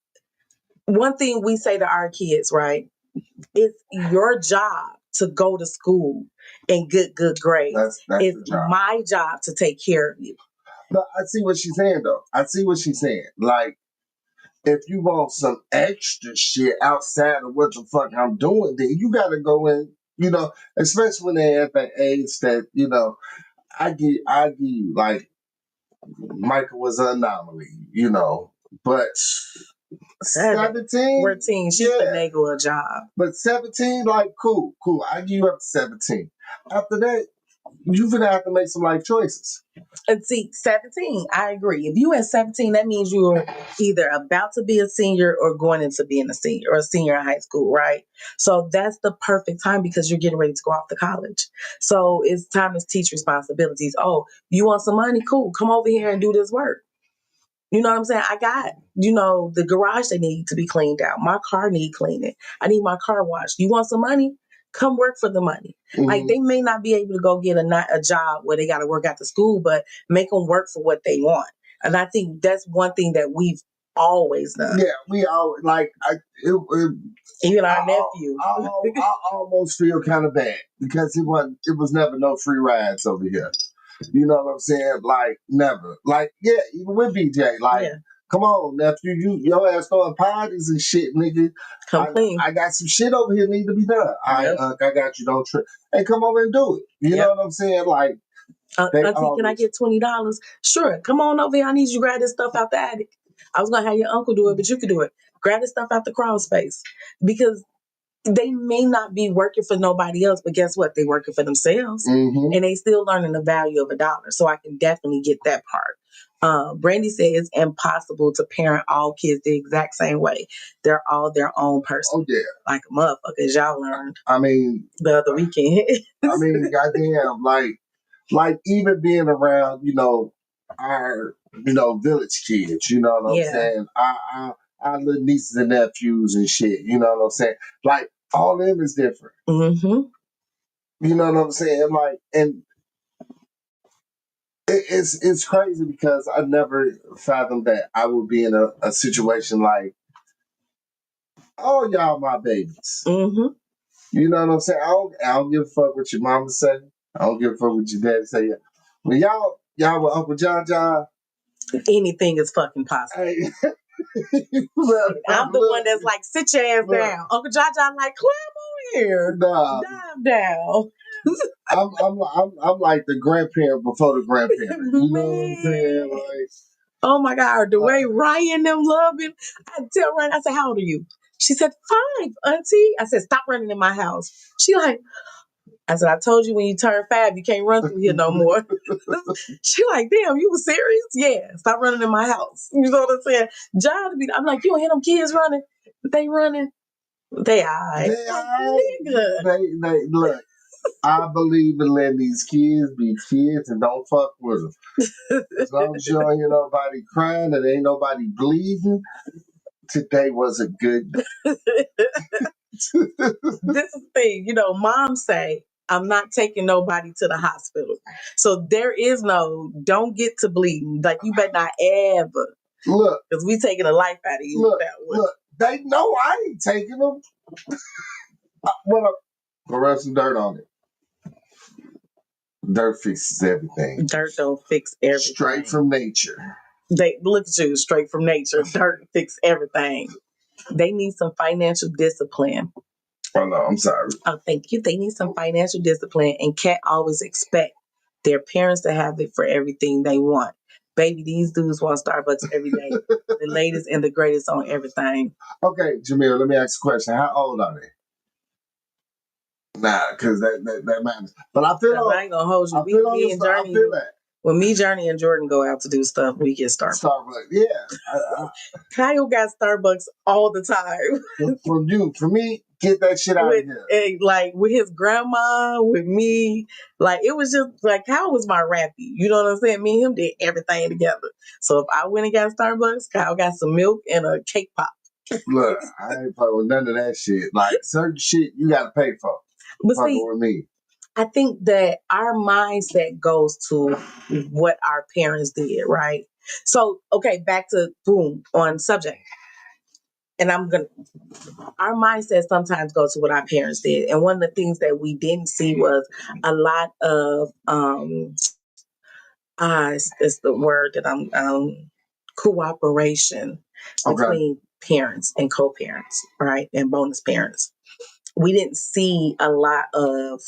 one thing we say to our kids, right? It's your job to go to school and get good grades.
That's
it's my job to take care of you.
But I see what she's saying, though. I see what she's saying. Like, if you want some extra shit outside of what the fuck I'm doing, then you got to go in, you know, especially when they're at that age that, you know, I give you, like, Michael was an anomaly, you know, but 17,
14, she's finagle a job.
But 17, like, cool. I give you up to 17. After that, you're going to have to make some life choices.
And see, 17, I agree. If you at 17, that means you're either about to be a senior or going into being a senior or a senior in high school, right? So that's the perfect time because you're getting ready to go off to college. So it's time to teach responsibilities. Oh, you want some money? Cool. Come over here and do this work. You know what I'm saying? I got, the garage that need to be cleaned out. My car need cleaning. I need my car washed. You want some money? Come work for the money. Mm-hmm. Like, they may not be able to go get a job where they got to work after school, but make them work for what they want. And I think that's one thing that we've always done.
Yeah, we always, like,
even our nephew.
I almost feel kind of bad because it was never no free rides over here. You know what I'm saying? Like, never. Like, yeah, even with BJ, like, come on, nephew, your ass throwing parties and shit, nigga. I got some shit over here need to be done. I got you, don't trip. Hey, come over and do it. You know what I'm saying? Like,
Auntie, can I get $20? Sure, come on over here. I need you to grab this stuff out the attic. I was gonna have your uncle do it, but you could do it. Grab this stuff out the crawl space. Because they may not be working for nobody else, but guess what? They working for themselves, and they still learning the value of $1. So I can definitely get that part. Brandy said it's impossible to parent all kids the exact same way. They're all their own person.
Oh yeah,
like a motherfucker, as y'all learned.
I mean,
the other weekend.
I mean, goddamn, like even being around, our, village kids. You know what I'm saying? Our little nieces and nephews and shit. You know what I'm saying? Like, all of them is different.
Mm-hmm.
You know what I'm saying? Like, and it's crazy because I never fathomed that I would be in a situation like, oh, y'all my babies.
Mm-hmm.
You know what I'm saying? I don't give a fuck what your mama say. I don't give a fuck what your daddy say. When y'all with Uncle John,
anything is fucking possible.
Hey.
I'm the one that's like, sit your ass down. Uncle John like, climb on here.
Nah.
Dive down.
I'm like the grandparent before the grandparent. You know what I'm saying? Like,
oh my God, the way Ryan them love him. I tell Ryan, I said, how old are you? She said, 5, auntie. I said, stop running in my house. She like, I said, I told you when you turn 5, you can't run through here no more. She like, damn, you was serious? Yeah, stop running in my house. You know what I'm saying? John, I'm like, you don't hear them kids running? They running. They all right.
They look. I believe in letting these kids be kids and don't fuck with them. As long as you don't hear nobody crying and ain't nobody bleeding, today was a good day.
This is the thing, moms say, I'm not taking nobody to the hospital. So there is no, don't get to bleeding. Like, you better not ever.
Look.
Because we taking a life out of you.
Look, they know I ain't taking them. Well, go rub some dirt on it. Dirt fixes everything.
Dirt don't fix everything.
Straight from nature.
They look at you, straight from nature. Dirt fix everything. They need some financial discipline.
Oh no, I'm sorry.
Oh, thank you. They need some financial discipline and can't always expect their parents to have it for everything they want. Baby, these dudes want Starbucks every day. The latest and the greatest on everything.
Okay, Jamil, let me ask you a question. How old are they? Nah, because that matters. But I feel
I ain't gonna hold you.
I feel on
Me
your
and
I
Journey,
feel that.
when me, Journey, and Jordan go out to do stuff, we get Starbucks.
Starbucks, yeah.
Kyle got Starbucks all the time.
From you, for me, get that shit out of here.
Like with his grandma, with me, like it was just like Kyle was my rappy. You know what I'm saying? Me and him did everything together. So if I went and got Starbucks, Kyle got some milk and a cake pop.
Look, I ain't fucking with none of that shit. Like certain shit you gotta pay for.
But
Fucking
see,
with me.
I think that our mindset goes to what our parents did, right? So, okay, back to boom on subject. And our mindset sometimes goes to what our parents did. And one of the things that we didn't see was a lot of, it's the word that cooperation between parents and co-parents, right? And bonus parents. We didn't see a lot of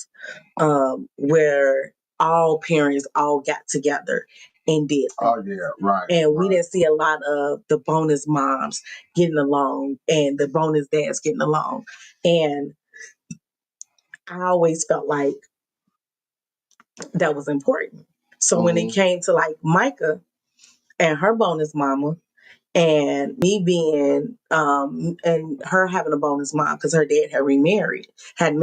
where all parents all got together and did things.
Oh yeah, right.
And we didn't see a lot of the bonus moms getting along and the bonus dads getting along. And I always felt like that was important. So when it came to like Micah and her bonus mama, and me being and her having a bonus mom because her dad had married, not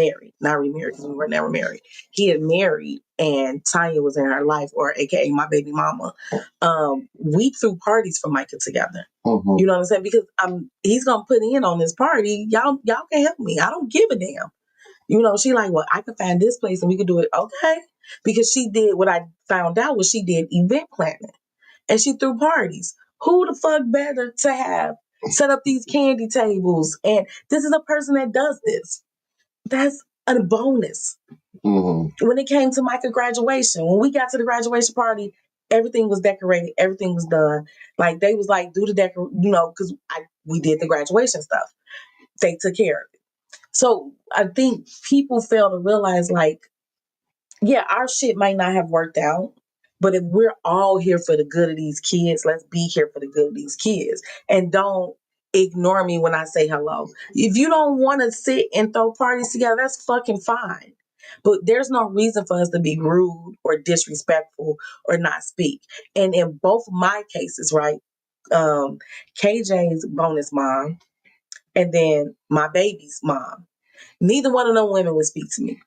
remarried because we were never married. He had married and Tanya was in her life, or aka my baby mama. We threw parties for Micah together. You know what I'm saying? Because he's gonna put in on this party. Y'all can help me. I don't give a damn. You know, she like, well, I can find this place and we can do it. Okay. Because she did what I found out was she did event planning and she threw parties. Who the fuck better to have set up these candy tables? And this is a person that does this. That's a bonus. When it came to Micah's graduation, when we got to the graduation party, everything was decorated, everything was done. Like they was like, do the because we did the graduation stuff. They took care of it. So I think people fail to realize, like, yeah, our shit might not have worked out, but if we're all here for the good of these kids, let's be here for the good of these kids. And don't ignore me when I say hello. If you don't want to sit and throw parties together, that's fucking fine. But there's no reason for us to be rude or disrespectful or not speak. And in both of my cases, right, KJ's bonus mom and then my baby's mom, neither one of them women would speak to me.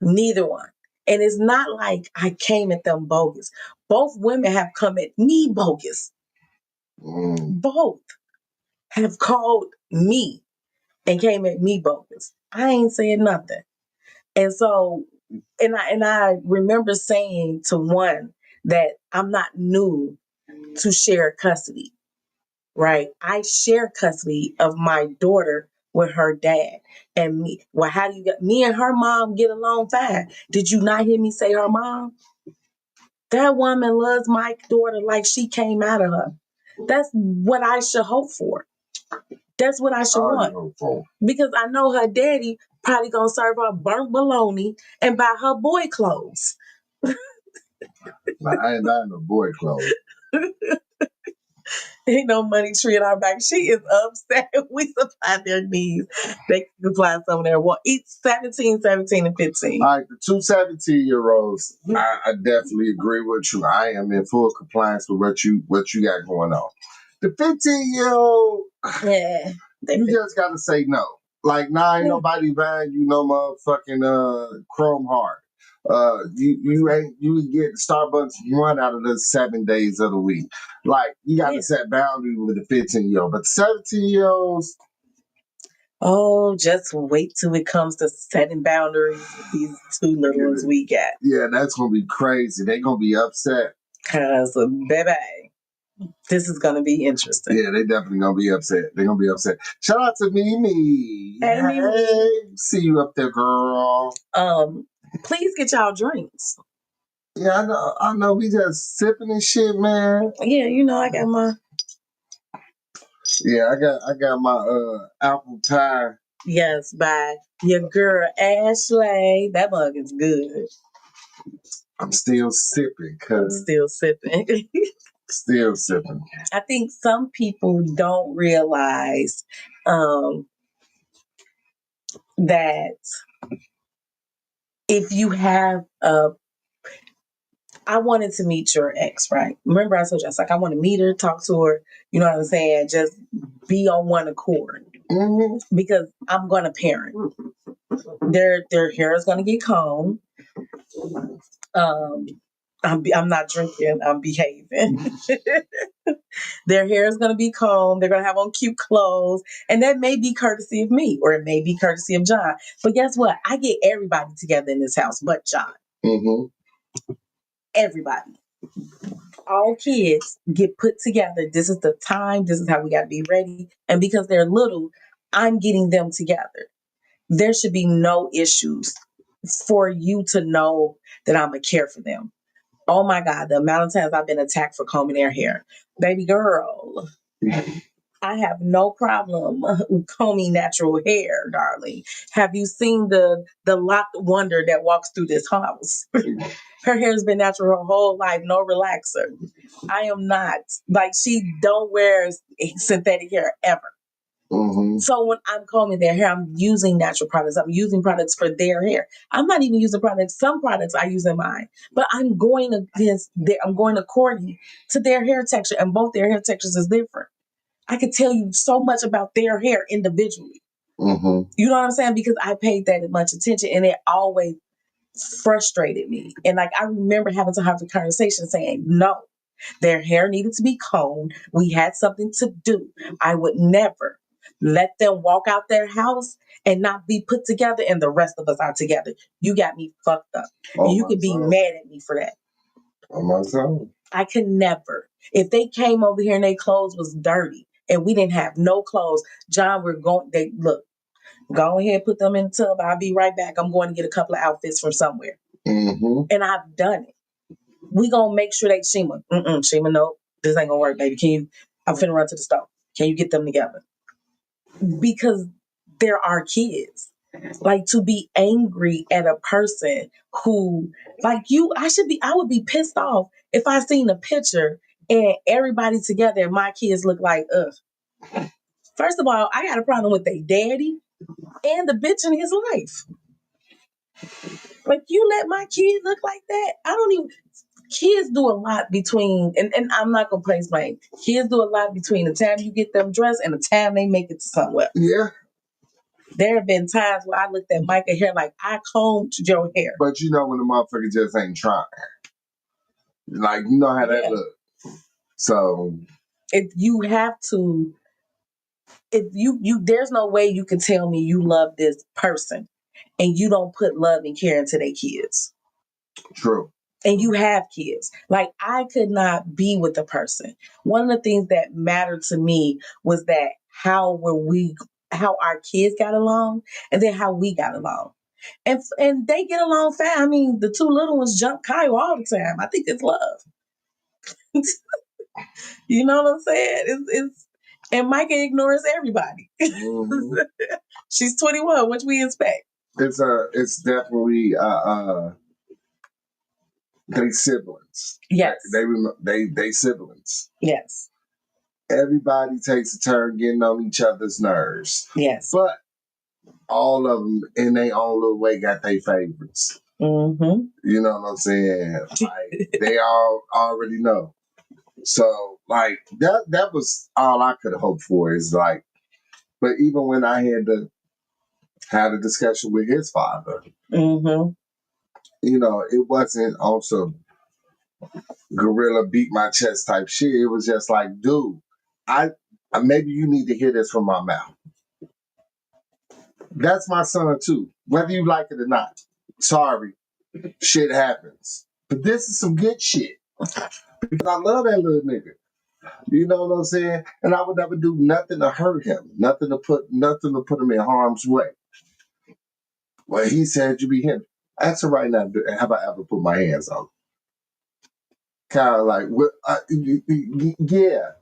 Neither one. And it's not like I came at them bogus. Both women have come at me bogus. Both have called me and came at me bogus. I ain't saying nothing. And so, and I remember saying to one that I'm not new to share custody, right? I share custody of my daughter with her dad and me. Well, how do you get me and her mom get along fine? Did you not hear me say her mom? That woman loves my daughter like she came out of her. That's what I should hope for. That's what I should want. Because I know her daddy probably gonna serve her burnt bologna and buy her boy clothes.
I ain't buying no boy clothes.
Ain't no money tree in our back. She is upset. We supply their needs. They can supply some of their want. Each 17, 17, and 15.
All right, the two 17-year-olds, I definitely agree with you. I am in full compliance with what you got going on. The 15-year-old,
yeah,
you just gotta say no. Like, nah, ain't nobody buying you no motherfucking Chrome Heart. You get Starbucks one out of the 7 days of the week. Like, you gotta set boundaries with the 15-year-old. But the 17-year-olds,
oh, just wait till it comes to setting boundaries with these two little ones we got.
Yeah, that's gonna be crazy. They're gonna be upset.
Cause baby, this is gonna be interesting.
Yeah, they definitely gonna be upset. They're gonna be upset. Shout out to Mimi.
Hey, Mimi.
See you up there, girl.
Please get y'all drinks.
Yeah, I know. We just sipping and shit, man.
Yeah, you know, I got my.
Yeah, I got my apple pie.
Yes, by your girl Ashley. That mug is good.
I'm still sipping, cuz.
Still sipping.
Still sipping.
I think some people don't realize that If you have I wanted to meet your ex, right? Remember I told you, I was like, I want to meet her, talk to her, you know what I'm saying? Just be on one accord. Because I'm going to parent. Their hair is going to get combed. I'm not drinking. I'm behaving. Their hair is going to be combed. They're going to have on cute clothes, and that may be courtesy of me, or it may be courtesy of John. But guess what? I get everybody together in this house, but John. Everybody, all kids get put together. This is the time. This is how we got to be ready. And because they're little, I'm getting them together. There should be no issues for you to know that I'm going to care for them. Oh my God, the amount of times I've been attacked for combing their hair. Baby girl, I have no problem combing natural hair, darling. Have you seen the locked wonder that walks through this house? Her hair's been natural her whole life, no relaxer. I am not. Like, she don't wear synthetic hair ever. So when I'm combing their hair, I'm using natural products. I'm using products for their hair. I'm not even using products. Some products I use in mine, but I'm going according to their hair texture, and both their hair textures is different. I could tell you so much about their hair individually. You know what I'm saying? Because I paid that much attention, and it always frustrated me. And like, I remember having to have a conversation saying, no, their hair needed to be combed. We had something to do. I would never let them walk out their house and not be put together, and the rest of us are together. You got me fucked up. And you could be mad at me for that. I could never. If they came over here and their clothes was dirty and we didn't have no clothes, John, go ahead, put them in the tub. I'll be right back. I'm going to get a couple of outfits from somewhere. And I've done it. We gonna make sure that Shima, no, this ain't gonna work, baby. I'm finna run to the store. Can you get them together? Because there are kids. Like, to be angry at a person who, like you, I would be pissed off if I seen a picture and everybody together and my kids look like, ugh. First of all, I got a problem with their daddy and the bitch in his life. Like, you let my kid look like that? Kids do a lot between, and I'm not gonna place blame. Kids do a lot between the time you get them dressed and the time they make it to somewhere. Yeah. There have been times where I looked at Micah hair like, I combed your hair. But you know when the motherfucker just ain't trying. Like, you know how that look. So if you have to, if you there's no way you can tell me you love this person and you don't put love and care into their kids. True. And you have kids. Like, I could not be with a person. One of the things that mattered to me was that how our kids got along, and then how we got along. And they get along fast. I mean, the two little ones jump Kyle all the time. I think it's love. You know what I'm saying? It's and Micah ignores everybody. She's 21. What we expect? It's definitely they siblings. Yes. They siblings. Yes. Everybody takes a turn getting on each other's nerves. Yes. But all of them in their own little way got their favorites. You know what I'm saying? Like, they all already know. So, like, that was all I could hope for, is like, but even when I had to have a discussion with his father, you know, it wasn't also gorilla beat my chest type shit. It was just like, dude, maybe you need to hear this from my mouth. That's my son too, whether you like it or not. Sorry, shit happens. But this is some good shit. Because I love that little nigga. You know what I'm saying? And I would never do nothing to hurt him, nothing to put him in harm's way. Well, he said you be him. Answer right now, have I ever put my hands on him? Kind of like, yeah.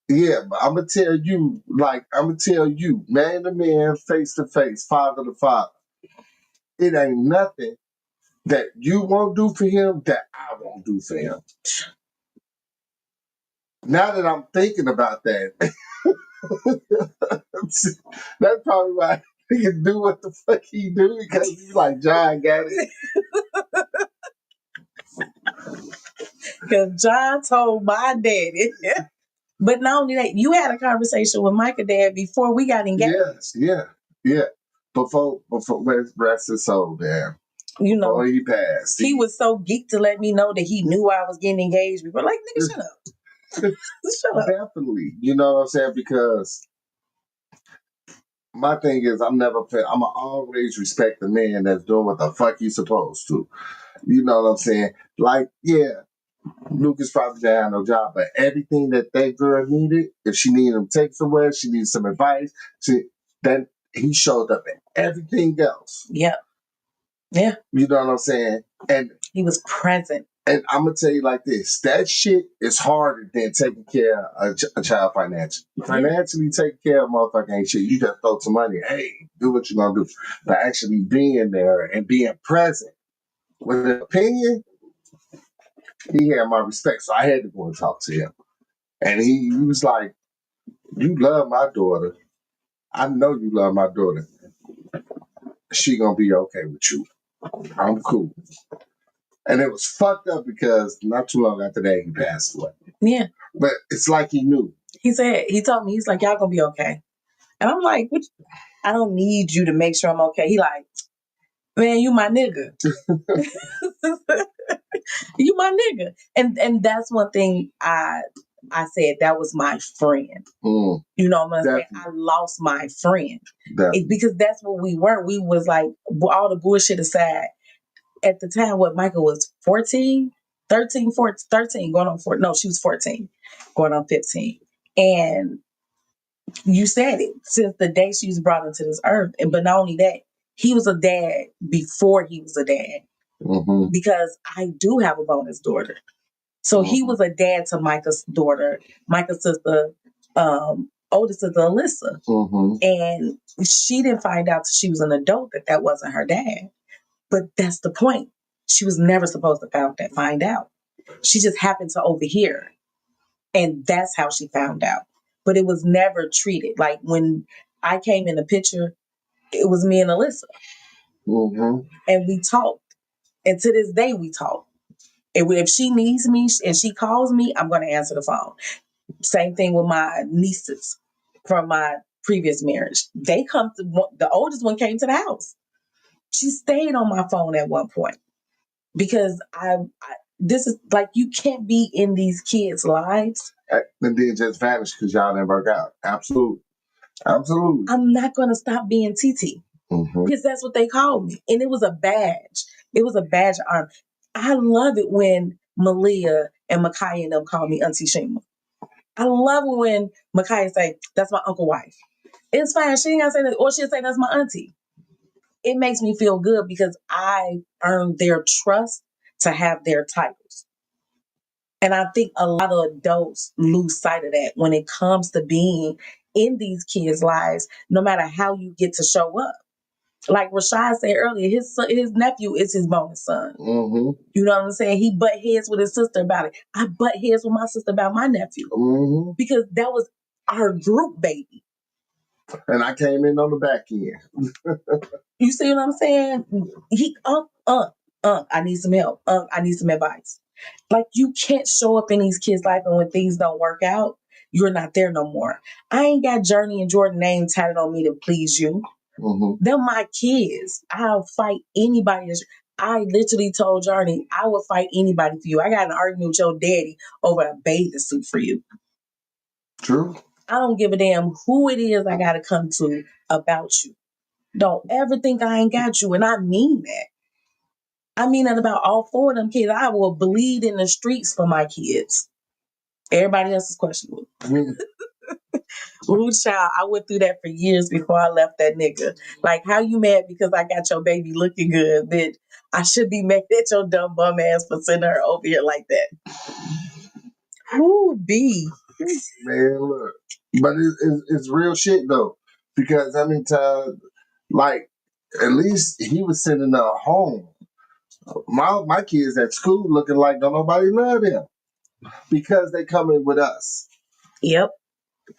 Yeah, but I'm going to tell you, man to man, face to face, father to father. It ain't nothing that you won't do for him that I won't do for him. Now that I'm thinking about that, that's probably why
he can do what the fuck he do because he's like, John got it.
Because John told my daddy. But not only that, you had a conversation with Micah dad before we got engaged.
Yeah. Before rest his soul, man.
You know,
before he passed.
He was so geeked to let me know that he knew I was getting engaged before. Like, nigga, shut up. Shut up.
Definitely. You know what I'm saying? Because my thing is, I'm always respect the man that's doing what the fuck he's supposed to. You know what I'm saying? Like, yeah, Lucas probably didn't have no job, but everything that girl needed, if she needed him to take somewhere, she needed some advice, then he showed up in everything else.
Yeah. Yeah.
You know what I'm saying? And
he was present.
And I'm gonna tell you like this: that shit is harder than taking care of a child financially. Financially, taking care of a motherfucker ain't shit. You just throw some money. Hey, do what you're gonna do. But actually being there and being present with an opinion, he had my respect. So I had to go and talk to him. And he was like, "You love my daughter. I know you love my daughter. She gonna be okay with you. I'm cool." And it was fucked up because not too long after that, he passed away. Yeah. But it's like he knew. He told me, he's like, y'all gonna be okay. And I'm like, I don't need you to make sure I'm okay. He like, man, you my nigga. You my nigga. And that's one thing I said, that was my friend. You know what I'm saying? I lost my friend. Because that's what we were. We was like, all the bullshit aside, at the time, Michael was 14, 13, 14, 13, going on 14. No, she was 14, going on 15. And you said it, since the day she was brought into this earth. But not only that, he was a dad before he was a dad. Mm-hmm. Because I do have a bonus daughter. So he was a dad to Micah's daughter, Micah's sister, older sister, Alyssa. Mm-hmm. And she didn't find out till she was an adult that wasn't her dad. But that's the point. She was never supposed to find out. She just happened to overhear. And that's how she found out. But it was never treated. Like when I came in the picture, it was me and Alyssa. Mm-hmm. And we talked. And to this day, we talk. And if she needs me and she calls me, I'm going to answer the phone. Same thing with my nieces from my previous marriage. They come to, the oldest one came to the house. She stayed on my phone at one point because this is like, you can't be in these kids' lives and then just vanish because y'all didn't work out. Absolutely. I'm not going to stop being TT because that's what they called me. And it was a badge. It was a badge of honor. I love it when Malia and Micaiah and them call me Auntie Shima. I love it when Micaiah say, that's my uncle wife. It's fine. She ain't got to say that. Or she'll say, that's my auntie. It makes me feel good because I earned their trust to have their titles. And I think a lot of adults lose sight of that when it comes to being in these kids' lives, no matter how you get to show up. Like Rashad said earlier, his nephew is his bonus son. Mm-hmm. You know what I'm saying? He butt heads with his sister about it. I butt heads with my sister about my nephew. Mm-hmm. Because that was our group baby. And I came in on the back end. You see what I'm saying? I need some help. I need some advice. Like, you can't show up in these kids' life and when things don't work out, you're not there no more. I ain't got Journey and Jordan name tatted on me to please you. Mm-hmm. They're my kids. I'll fight anybody. I literally told Journey, I will fight anybody for you. I got an argument with your daddy over a bathing suit for you. True. I don't give a damn who it is I got to come to about you. Don't ever think I ain't got you. And I mean that. I mean that about all four of them kids. I will bleed in the streets for my kids. Everybody else is questionable. Ooh, child, I went through that for years before I left that nigga. Like, how you mad because I got your baby looking good, bitch? I should be mad at your dumb bum ass for sending her over here like that. Ooh, B. Man, look. But it's real shit, though. Because how many times, like, at least he was sending her home. My kids at school looking like don't nobody love them because they coming with us. Yep.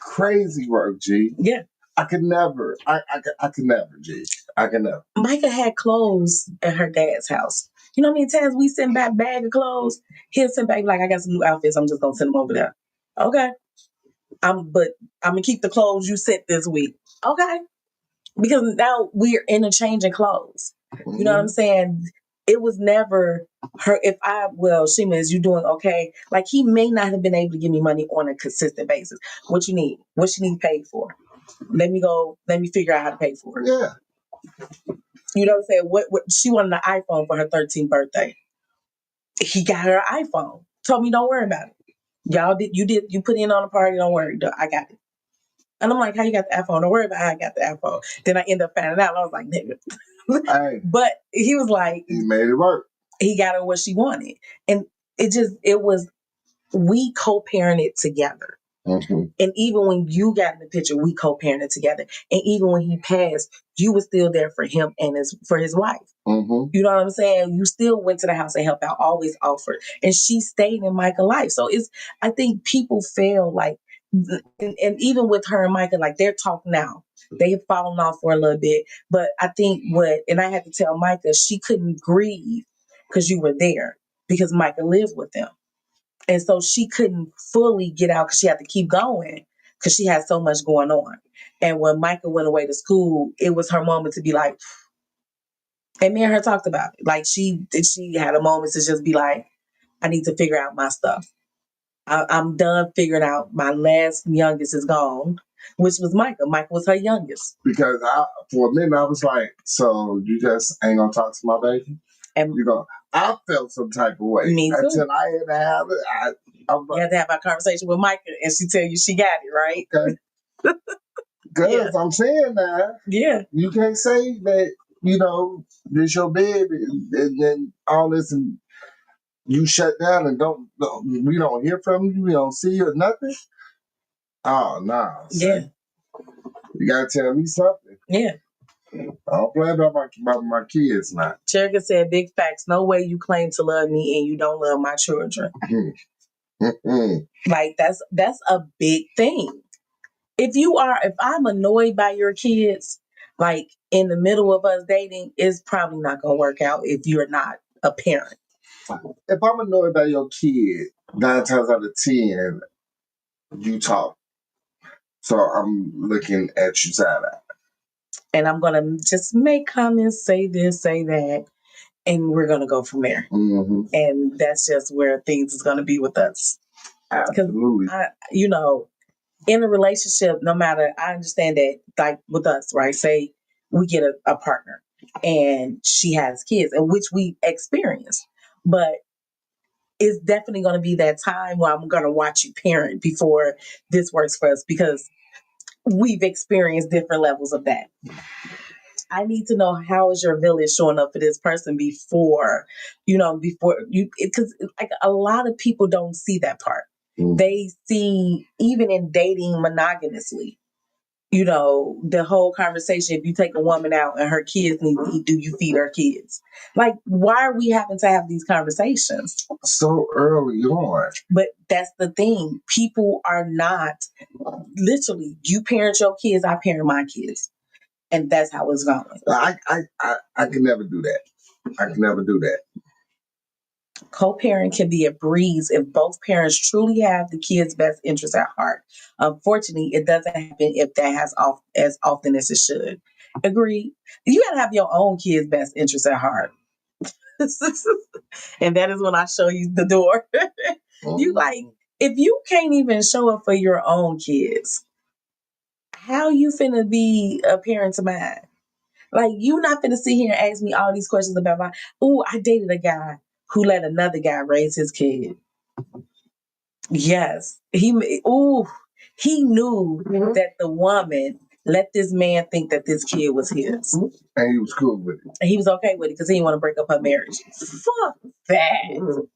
Crazy work, G. Yeah. I could never. I could never, G. I could never.
Micah had clothes at her dad's house. You know how many times we send back bag of clothes? He'll send back like, I got some new outfits. I'm just gonna send them over there. Okay. But I'm gonna keep the clothes you sent this week. Okay. Because now we're interchanging clothes.
Mm-hmm.
You know what I'm saying? It was never her. Shima, is you doing okay? Like, he may not have been able to give me money on a consistent basis. What you need? What she need paid for? Let me figure out how to pay for it.
Yeah.
You know what I'm saying? What she wanted an iPhone for her 13th birthday. He got her an iPhone. Told me don't worry about it. You put in on the party, don't worry. I got it. And I'm like, how you got the iPhone? Don't worry about how I got the iPhone. Then I end up finding out. I was like, nigga.
Hey,
but he was like,
he made it work.
He got her what she wanted. And we co-parented together.
Mm-hmm.
And even when you got in the picture, we co-parented together. And even when he passed, you were still there for him and for his wife.
Mm-hmm.
You know what I'm saying? You still went to the house and helped out, always offered. And she stayed in Micah's life. So I think people feel like, and even with her and Micah, like, they're talking now. They have fallen off for a little bit. But I think and I had to tell Micah, she couldn't grieve because you were there, because Micah lived with them. And so she couldn't fully get out because she had to keep going because she had so much going on. And when Micah went away to school, it was her moment to be like, and me and her talked about it. Like, she had a moment to just be like, I need to figure out my stuff. I'm done figuring out. My last youngest is gone, which was Micah. Micah was her youngest.
Because for a minute, I was like, so you just ain't going to talk to my baby? And I felt some type of way.
Me too.
Until I had to have it.
You had to have a conversation with Micah, and she tell you she got it, right?
Okay. Because I'm saying that.
Yeah.
You can't say that, this your baby, and then all this, and you shut down and we don't hear from you, we don't see you or nothing. Oh, nah.
Yeah.
You gotta tell me something.
Yeah.
I don't play about my kids now.
Cherika said, big facts. No way you claim to love me and you don't love my children. Like, that's a big thing. If I'm annoyed by your kids, like, in the middle of us dating, it's probably not going to work out if you're not a parent.
If I'm annoyed by your kid, 9 times out of 10, you talk. So I'm looking at you side-eye.
And I'm going to just make comments, say this, say that, and we're going to go from there.
Mm-hmm.
And that's just where things is going to be with us.
Absolutely.
In a relationship, no matter, I understand that, like with us, right? Say we get a partner and she has kids, and which we experience, but it's definitely going to be that time where I'm going to watch you parent before this works for us, because we've experienced different levels of that. I need to know, how is your village showing up for this person before you, because like a lot of people don't see that part. Mm. They see, even in dating monogamously, the whole conversation, if you take a woman out and her kids need to eat, do you feed her kids? Like, why are we having to have these conversations
so early on?
But that's the thing. People are not, literally, you parent your kids, I parent my kids. And that's how it's going.
I can never do that. I can never do that.
Co-parent can be a breeze if both parents truly have the kids' best interests at heart. Unfortunately, it doesn't happen if that has as often as it should. Agreed. You got to have your own kids' best interests at heart. And that is when I show you the door. You like, if you can't even show up for your own kids, how you finna be a parent to mine? Like, you not finna sit here and ask me all these questions about I dated a guy who let another guy raise his kid. Yes. He knew that the woman let this man think that this kid was his.
And he was cool with it.
And he was okay with it because he didn't want to break up her marriage. Fuck that.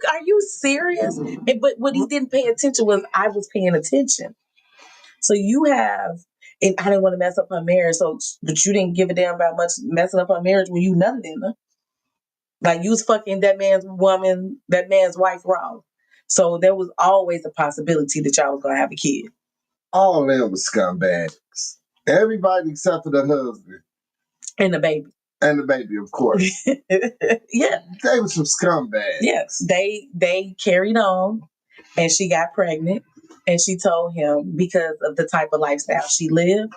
Are you serious? But what he didn't pay attention was, I was paying attention. So you have, and I didn't want to mess up her marriage. But you didn't give a damn about much messing up her marriage when you nothing in her. Like, you was fucking that man's wife wrong. So there was always a possibility that y'all was gonna have a kid.
All of them was scumbags. Everybody except for the husband.
And the baby.
And the baby, of course.
Yeah.
They were some scumbags.
Yes. They carried on and she got pregnant and she told him because of the type of lifestyle she lived,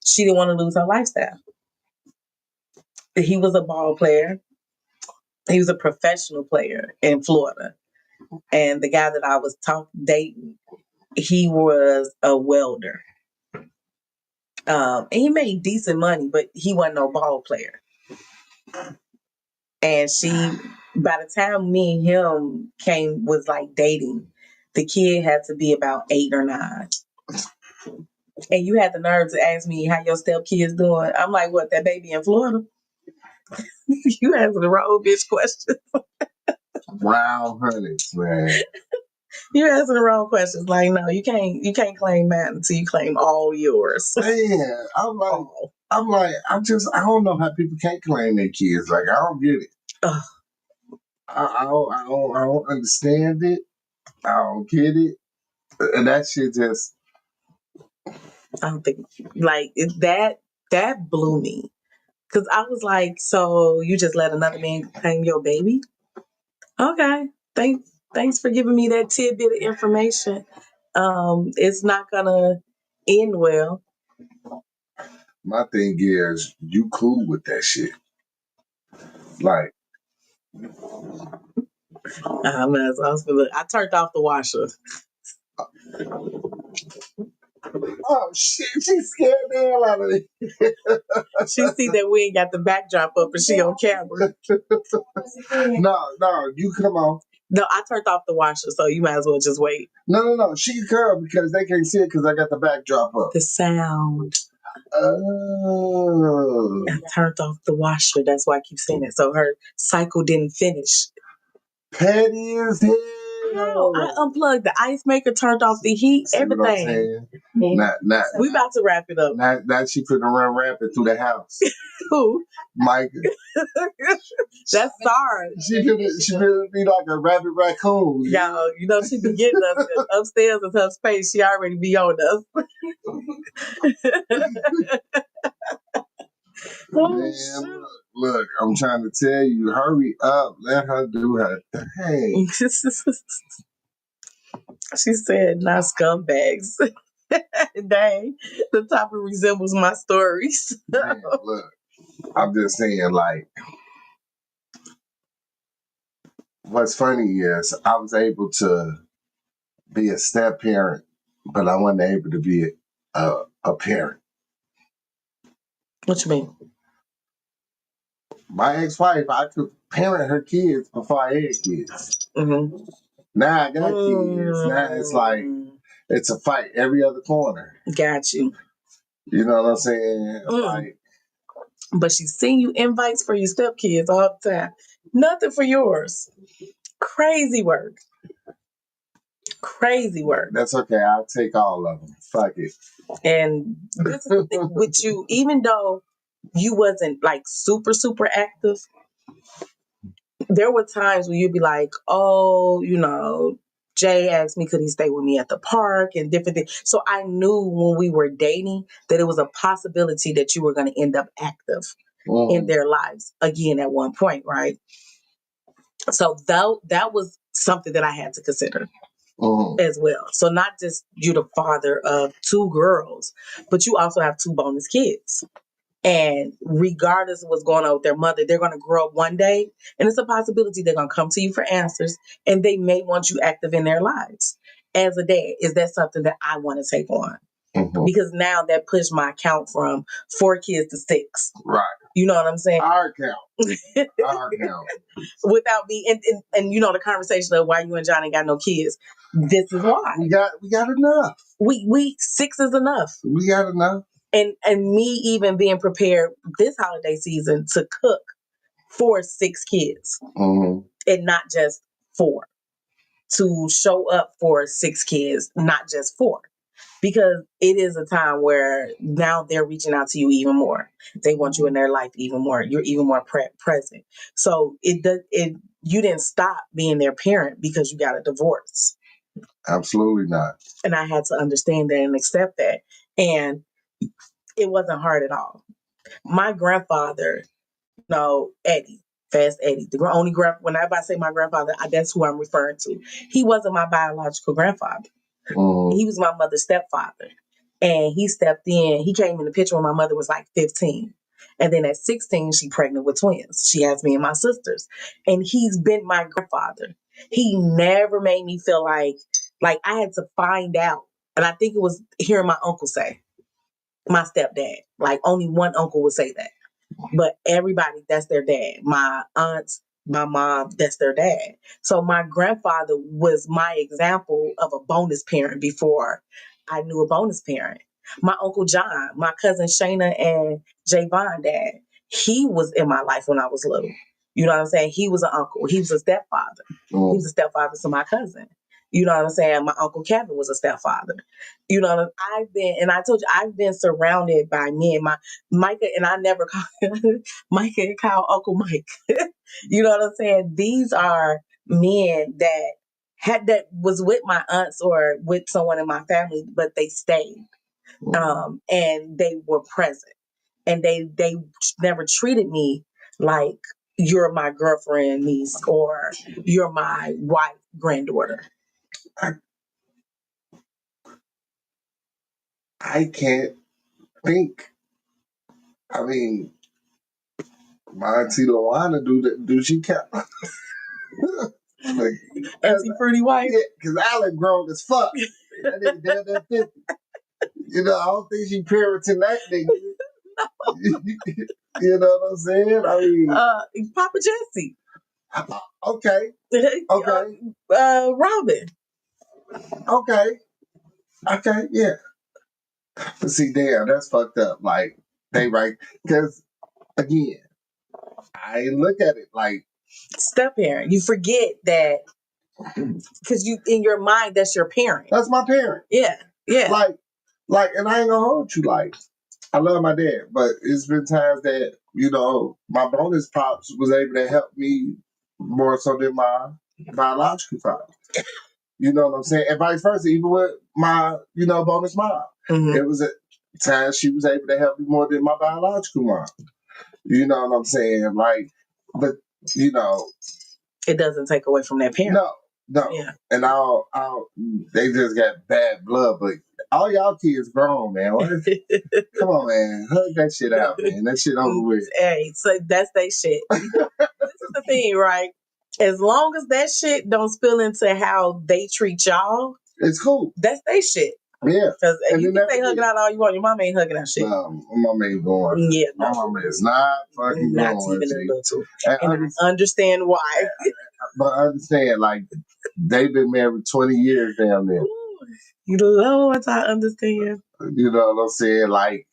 she didn't want to lose her lifestyle. He was a ball player. He was a professional player in Florida. And the guy that I was dating, he was a welder. And he made decent money, but he wasn't no ball player. And by the time me and him was like dating, the kid had to be about 8 or 9. And you had the nerve to ask me how your stepkid's doing. I'm like, what, that baby in Florida? You answer the wrong bitch question.
Wow, honeys, man.
You answer the wrong questions. Like, no, you can't claim that until you claim all yours.
Man, I don't know how people can't claim their kids. Like, I don't get it.
Ugh.
I don't understand it. I don't get it. And that shit just.
I don't think like that blew me. Cause I was like, so you just let another man claim your baby? Okay. Thanks for giving me that tidbit of information. It's not gonna end well.
My thing is, you cool with that shit. Like,
I turned off the washer.
oh shit, she scared the hell out of me.
She see that we ain't got the backdrop up and she on camera.
No, you come on.
No, I turned off the washer, so you might as well just wait.
No. She can come because they can't see it because I got the backdrop up.
The sound.
Oh.
I turned off the washer. That's why I keep saying it. So her cycle didn't finish.
Petty as hell.
No, I unplugged the ice maker, turned off the heat,
See
everything.
Now,
we about to wrap it up.
Now she finna run rampant through the house.
Who?
Micah.
That's Sarah.
She finna be like a rabbit raccoon.
Y'all, you know she be getting us upstairs in her space. She already be on us.
Man, look, I'm trying to tell you, hurry up. Let her do her thing.
She said, not scumbags. Dang, the topic resembles my stories.
Man, look, I'm just saying, like, what's funny is I was able to be a step parent, but I wasn't able to be a parent.
What you mean?
My ex-wife, I could parent her kids before I had kids.
Mm-hmm.
Now I got kids. Now it's like, it's a fight every other corner.
Got you.
You know what I'm saying? Like,
but she's seen you invites for your stepkids all the time. Nothing for yours. Crazy work. Crazy work.
That's okay. I'll take all of them. Fuck it.
And this is the thing with you, even though you wasn't like super, super active, there were times where you'd be like, oh, Jay asked me, could he stay with me at the park and different things. So I knew when we were dating that it was a possibility that you were going to end up active in their lives again at one point, right? So that was something that I had to consider as well. So not just you the father of 2 girls, but you also have 2 bonus kids. And regardless of what's going on with their mother, they're going to grow up one day. And it's a possibility they're going to come to you for answers. And they may want you active in their lives. As a dad, is that something that I want to take on? Because now that pushed my count from 4 kids to 6.
Right.
You know what I'm saying?
Our count.
Without me, and the conversation of why you and John ain't got no kids. This is why.
We got enough.
We 6 is enough.
We got enough.
And me even being prepared this holiday season to cook for 6 kids and not just 4. To show up for 6 kids, not just 4. Because it is a time where now they're reaching out to you even more. They want you in their life even more. You're even more present. So you didn't stop being their parent because you got a divorce.
Absolutely not.
And I had to understand that and accept that. And It wasn't hard at all. My grandfather, Eddie, Fast Eddie, the only whenever I say my grandfather, that's who I'm referring to. He wasn't my biological grandfather. He was my mother's stepfather. And he stepped in. He came in the picture when my mother was like 15. And then at 16, she pregnant with twins. She has me and my sisters. And he's been my grandfather. He never made me feel like I had to find out. And I think it was hearing my uncle say, my stepdad. Like only one uncle would say that. But everybody, that's their dad. My aunts, my mom, that's their dad. So my grandfather was my example of a bonus parent before I knew a bonus parent. My Uncle John, my cousin Shayna and Javon dad, he was in my life when I was little. You know what I'm saying? He was an uncle. He was a stepfather. He was a stepfather to my cousin. You know what I'm saying? My Uncle Kevin was a stepfather. You know, I told you, I've been surrounded by men. My Micah, and I never call Micah and Kyle Uncle Mike. You know what I'm saying? These are men that was with my aunts or with someone in my family, but they stayed. And they were present. And they never treated me like you're my girlfriend niece or you're my wife granddaughter.
I can't think. I mean, my auntie don't want to do that. Do she count? Like,
Auntie Fruity Wife?
Yeah, because Alec grown as fuck. That nigga damn near 50. You know, I don't think she parenting that nigga. You know what I'm saying? I mean,
Papa Jesse.
Okay. Okay.
Robin.
Okay, yeah. But see, damn, that's fucked up. Like, they right. Because, again, I look at it like
step parent. You forget that because you in your mind that's your parent.
That's my parent.
Yeah.
Like, and I ain't gonna hold you. Like, I love my dad, but it's been times that my bonus pops was able to help me more so than my biological father. You know what I'm saying? And vice versa, even with my bonus mom, it was at times she was able to help me more than my biological mom. You know what I'm saying? Like, but
it doesn't take away from that parent.
No. Yeah. And they just got bad blood, but all y'all kids grown, man. Come on, man. Hug that shit out, man. That shit over with.
Hey, so that's they shit. This is the thing, right? As long as that shit don't spill into how they treat y'all,
it's cool.
That's they shit.
Yeah.
Because you can say hugging out all you want. Your mama ain't hugging out shit.
No, my mama ain't going.
Yeah, no.
My mama is not fucking
not
going.
Not even a little. And I understand why.
But understand, like, they've been married 20 years down there.
You Lord, I understand.
You know what I'm saying? Like,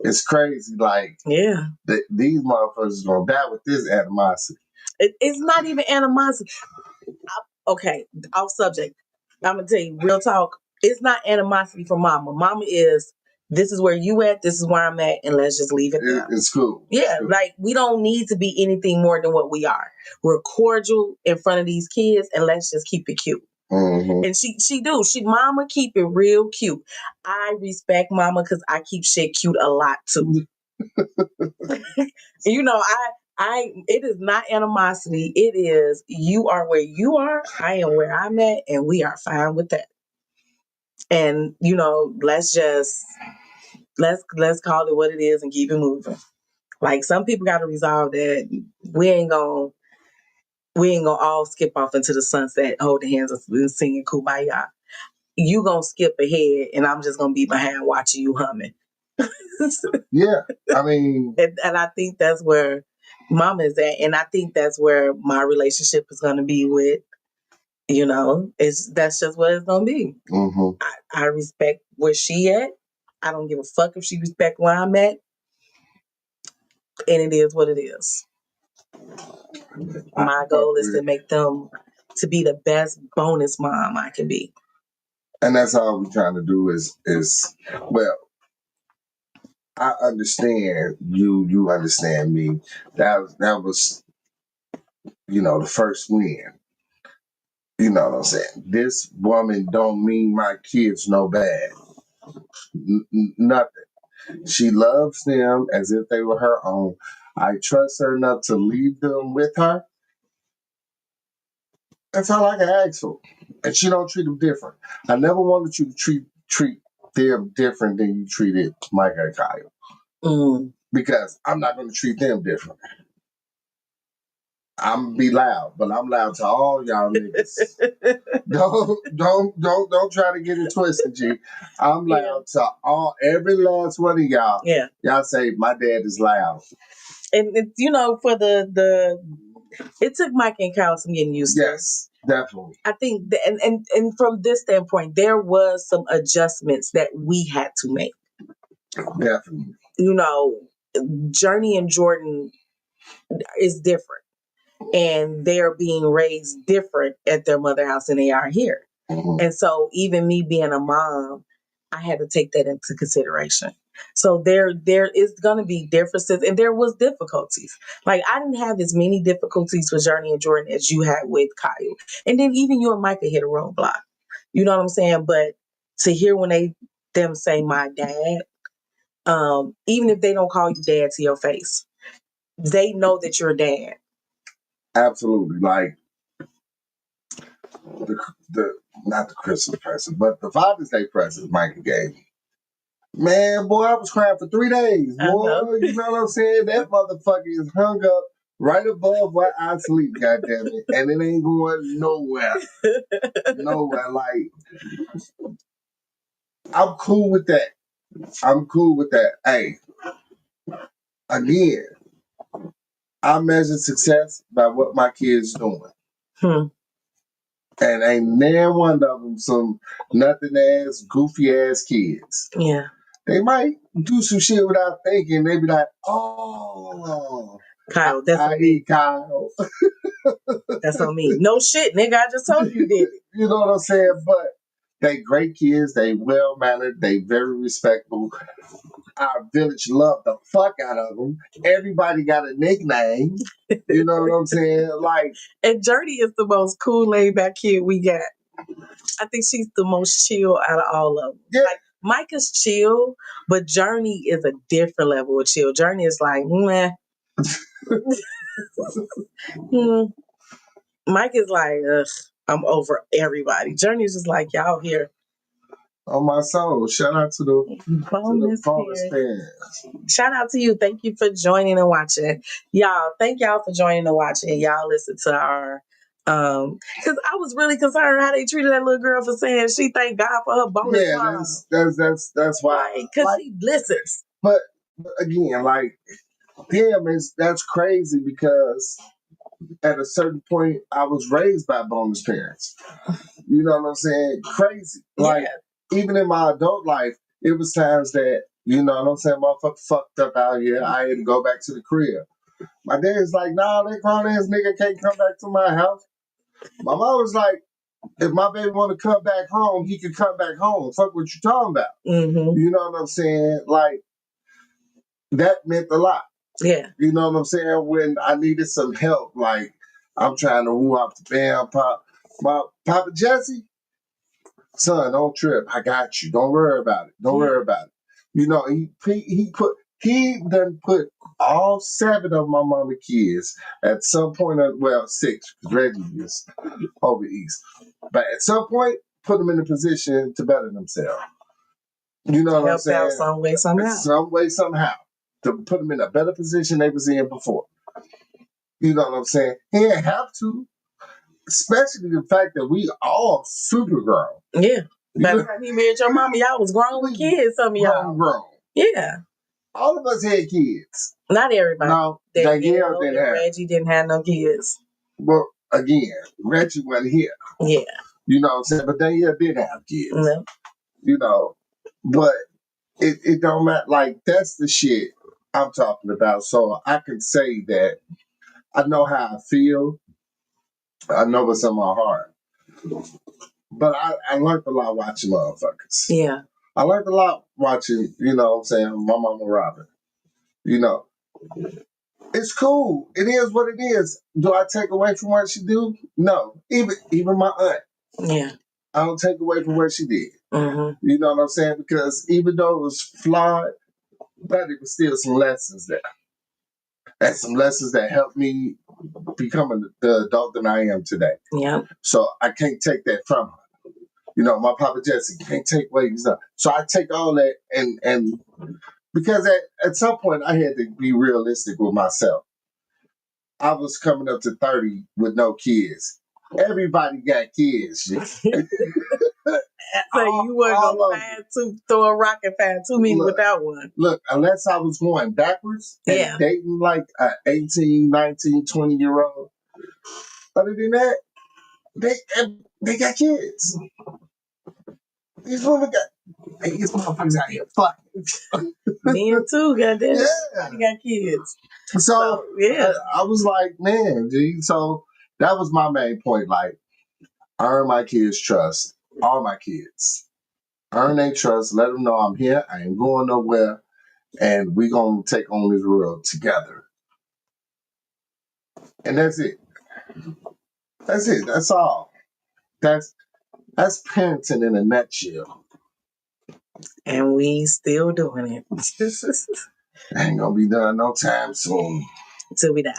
it's crazy. Like,
yeah,
these motherfuckers gonna die with this animosity.
It's not even animosity. Okay, off subject. I'm gonna tell you, real talk. It's not animosity from mama. Mama is, this is where you at, this is where I'm at, and let's just leave it there.
It's cool.
Yeah, like we don't need to be anything more than what we are. We're cordial in front of these kids, and let's just keep it cute.
Mm-hmm.
And she mama keep it real cute. I respect mama because I keep shit cute a lot too. It is not animosity. It is, you are where you are, I am where I'm at, and we are fine with that. And let's call it what it is and keep it moving. Like, some people got to resolve that we ain't gonna all skip off into the sunset, holding hands and singing Kumbaya. You gonna skip ahead, and I'm just gonna be behind watching you humming.
Yeah, I mean,
and I think that's where mama is at, and I think that's where my relationship is gonna be with. That's just what it's gonna be.
Mm-hmm.
I respect where she at. I don't give a fuck if she respect where I'm at, and it is what it is. My goal is to make them to be the best bonus mom I can be.
And that's all we're trying to do is well, I understand you understand me. That was the first win. You know what I'm saying? This woman don't mean my kids no bad. Nothing. She loves them as if they were her own. I trust her enough to leave them with her. That's all I can ask for. And she don't treat them different. I never wanted you to treat them different than you treated Micah and Kyle.
Mm.
Because I'm not going to treat them different. I'm gonna be loud, but I'm loud to all y'all niggas. Don't try to get it twisted, G. I'm loud to every last one of y'all.
Yeah.
Y'all say my dad is loud.
And it, for it took Mike and Kyle some getting used to.
Yes, definitely.
I think, and from this standpoint, there was some adjustments that we had to make.
Definitely.
Journey and Jordan is different, and they're being raised different at their mother house than they are here.
Mm-hmm.
And so even me being a mom, I had to take that into consideration. So there is going to be differences, and there was difficulties. Like, I didn't have as many difficulties with Journey and Jordan as you had with Kyle. And then even you and Micah hit a roadblock. You know what I'm saying? But to hear when them say my dad, even if they don't call you dad to your face, they know that you're dad.
Absolutely. Like the not the Christmas present, but the Father's Day present Micah gave me. Man, boy, I was crying for 3 days, boy. You know what I'm saying? That motherfucker is hung up right above where I sleep, goddammit. And it ain't going nowhere. Nowhere. Like, I'm cool with that. I'm cool with that. Hey, again, I measure success by what my kids doing. And ain't near one of them some nothing ass, goofy ass kids.
Yeah.
They might do some shit without thinking. They be like, oh,
Kyle, that's on me.
Kyle.
That's on me. No shit, nigga. I just told you did it.
You know what I'm saying? But they great kids. They well mannered. They very respectful. Our village loved the fuck out of them. Everybody got a nickname. You know what I'm saying? Like,
and Journey is the most cool, laid back kid we got. I think she's the most chill out of all of them.
Yeah.
Like, Micah's chill, but Journey is a different level of chill. Journey is like, meh. Mike is like, ugh, I'm over everybody. Journey is just like, y'all here.
On my soul. Shout out to the bonus fans.
Shout out to you. Thank you for joining and watching. Y'all, thank y'all for joining and watching. Y'all listen to our because I was really concerned how they treated that little girl for saying she thank God for her bonus.
Yeah, that's why.
Because she listens.
But again, like, damn, that's crazy because at a certain point I was raised by bonus parents. You know what I'm saying? Crazy. Like, even in my adult life, it was times that, you know what I'm saying, motherfucker fucked up out here. I had to go back to the crib. My dad's like, nah, that grown ass nigga can't come back to my house. My mom was like, if my baby want to come back home, he can come back home. Fuck what you talking about.
Mm-hmm.
You know what I'm saying? Like, that meant a lot.
Yeah.
You know what I'm saying? When I needed some help, like, I'm trying to woo off the band, Papa Jesse, son, don't trip. I got you. Don't worry about it. Don't worry about it. You know, he done put all 7 of my mama kids at some point, 6, because Reggie is over east. But at some point, put them in a position to better themselves. You know what I'm saying?
Out some way, somehow.
Some way, somehow. To put them in a better position they was in before. You know what I'm saying? He didn't have to. Especially the fact that we all super grown.
Yeah. By the time he married your mama, y'all was grown with kids, some of y'all.
Grown.
Yeah.
All of us had kids.
Not everybody.
No, Danielle didn't have.
Reggie didn't have no kids.
Well, again, Reggie wasn't here.
Yeah.
You know what I'm saying? But Danielle did have kids.
No.
You know, but it don't matter. Like, that's the shit I'm talking about. So I can say that I know how I feel. I know what's in my heart. But I learned a lot watching motherfuckers.
Yeah.
I learned a lot watching, you know what I'm saying, my mama Robin. You know, it's cool. It is what it is. Do I take away from what she do? No. Even my aunt.
Yeah.
I don't take away from what she did.
Mm-hmm.
You know what I'm saying? Because even though it was flawed, but it was still some lessons there. And some lessons that helped me becoming the adult that I am today.
Yeah.
So I can't take that from her. You know, my Papa Jesse can't take away stuff. So I take all that and because at some point I had to be realistic with myself. I was coming up to 30 with no kids. Everybody got kids.
So you weren't gonna throw a rock and find too many without one.
Look, unless I was going backwards and dating like an 18, 19, 20-year-old. Other than that, they got kids. These women these motherfuckers out here fucking.
Men too, goddamn. Yeah. They got kids.
So yeah. I was like, man, G. So that was my main point. Like, earn my kids' trust. All my kids. Earn their trust. Let them know I'm here. I ain't going nowhere. And we gonna take on this world together. And that's it. That's it. That's all. That's parenting in a nutshell.
And we still doing it.
Ain't gonna be done no time soon.
Till we die.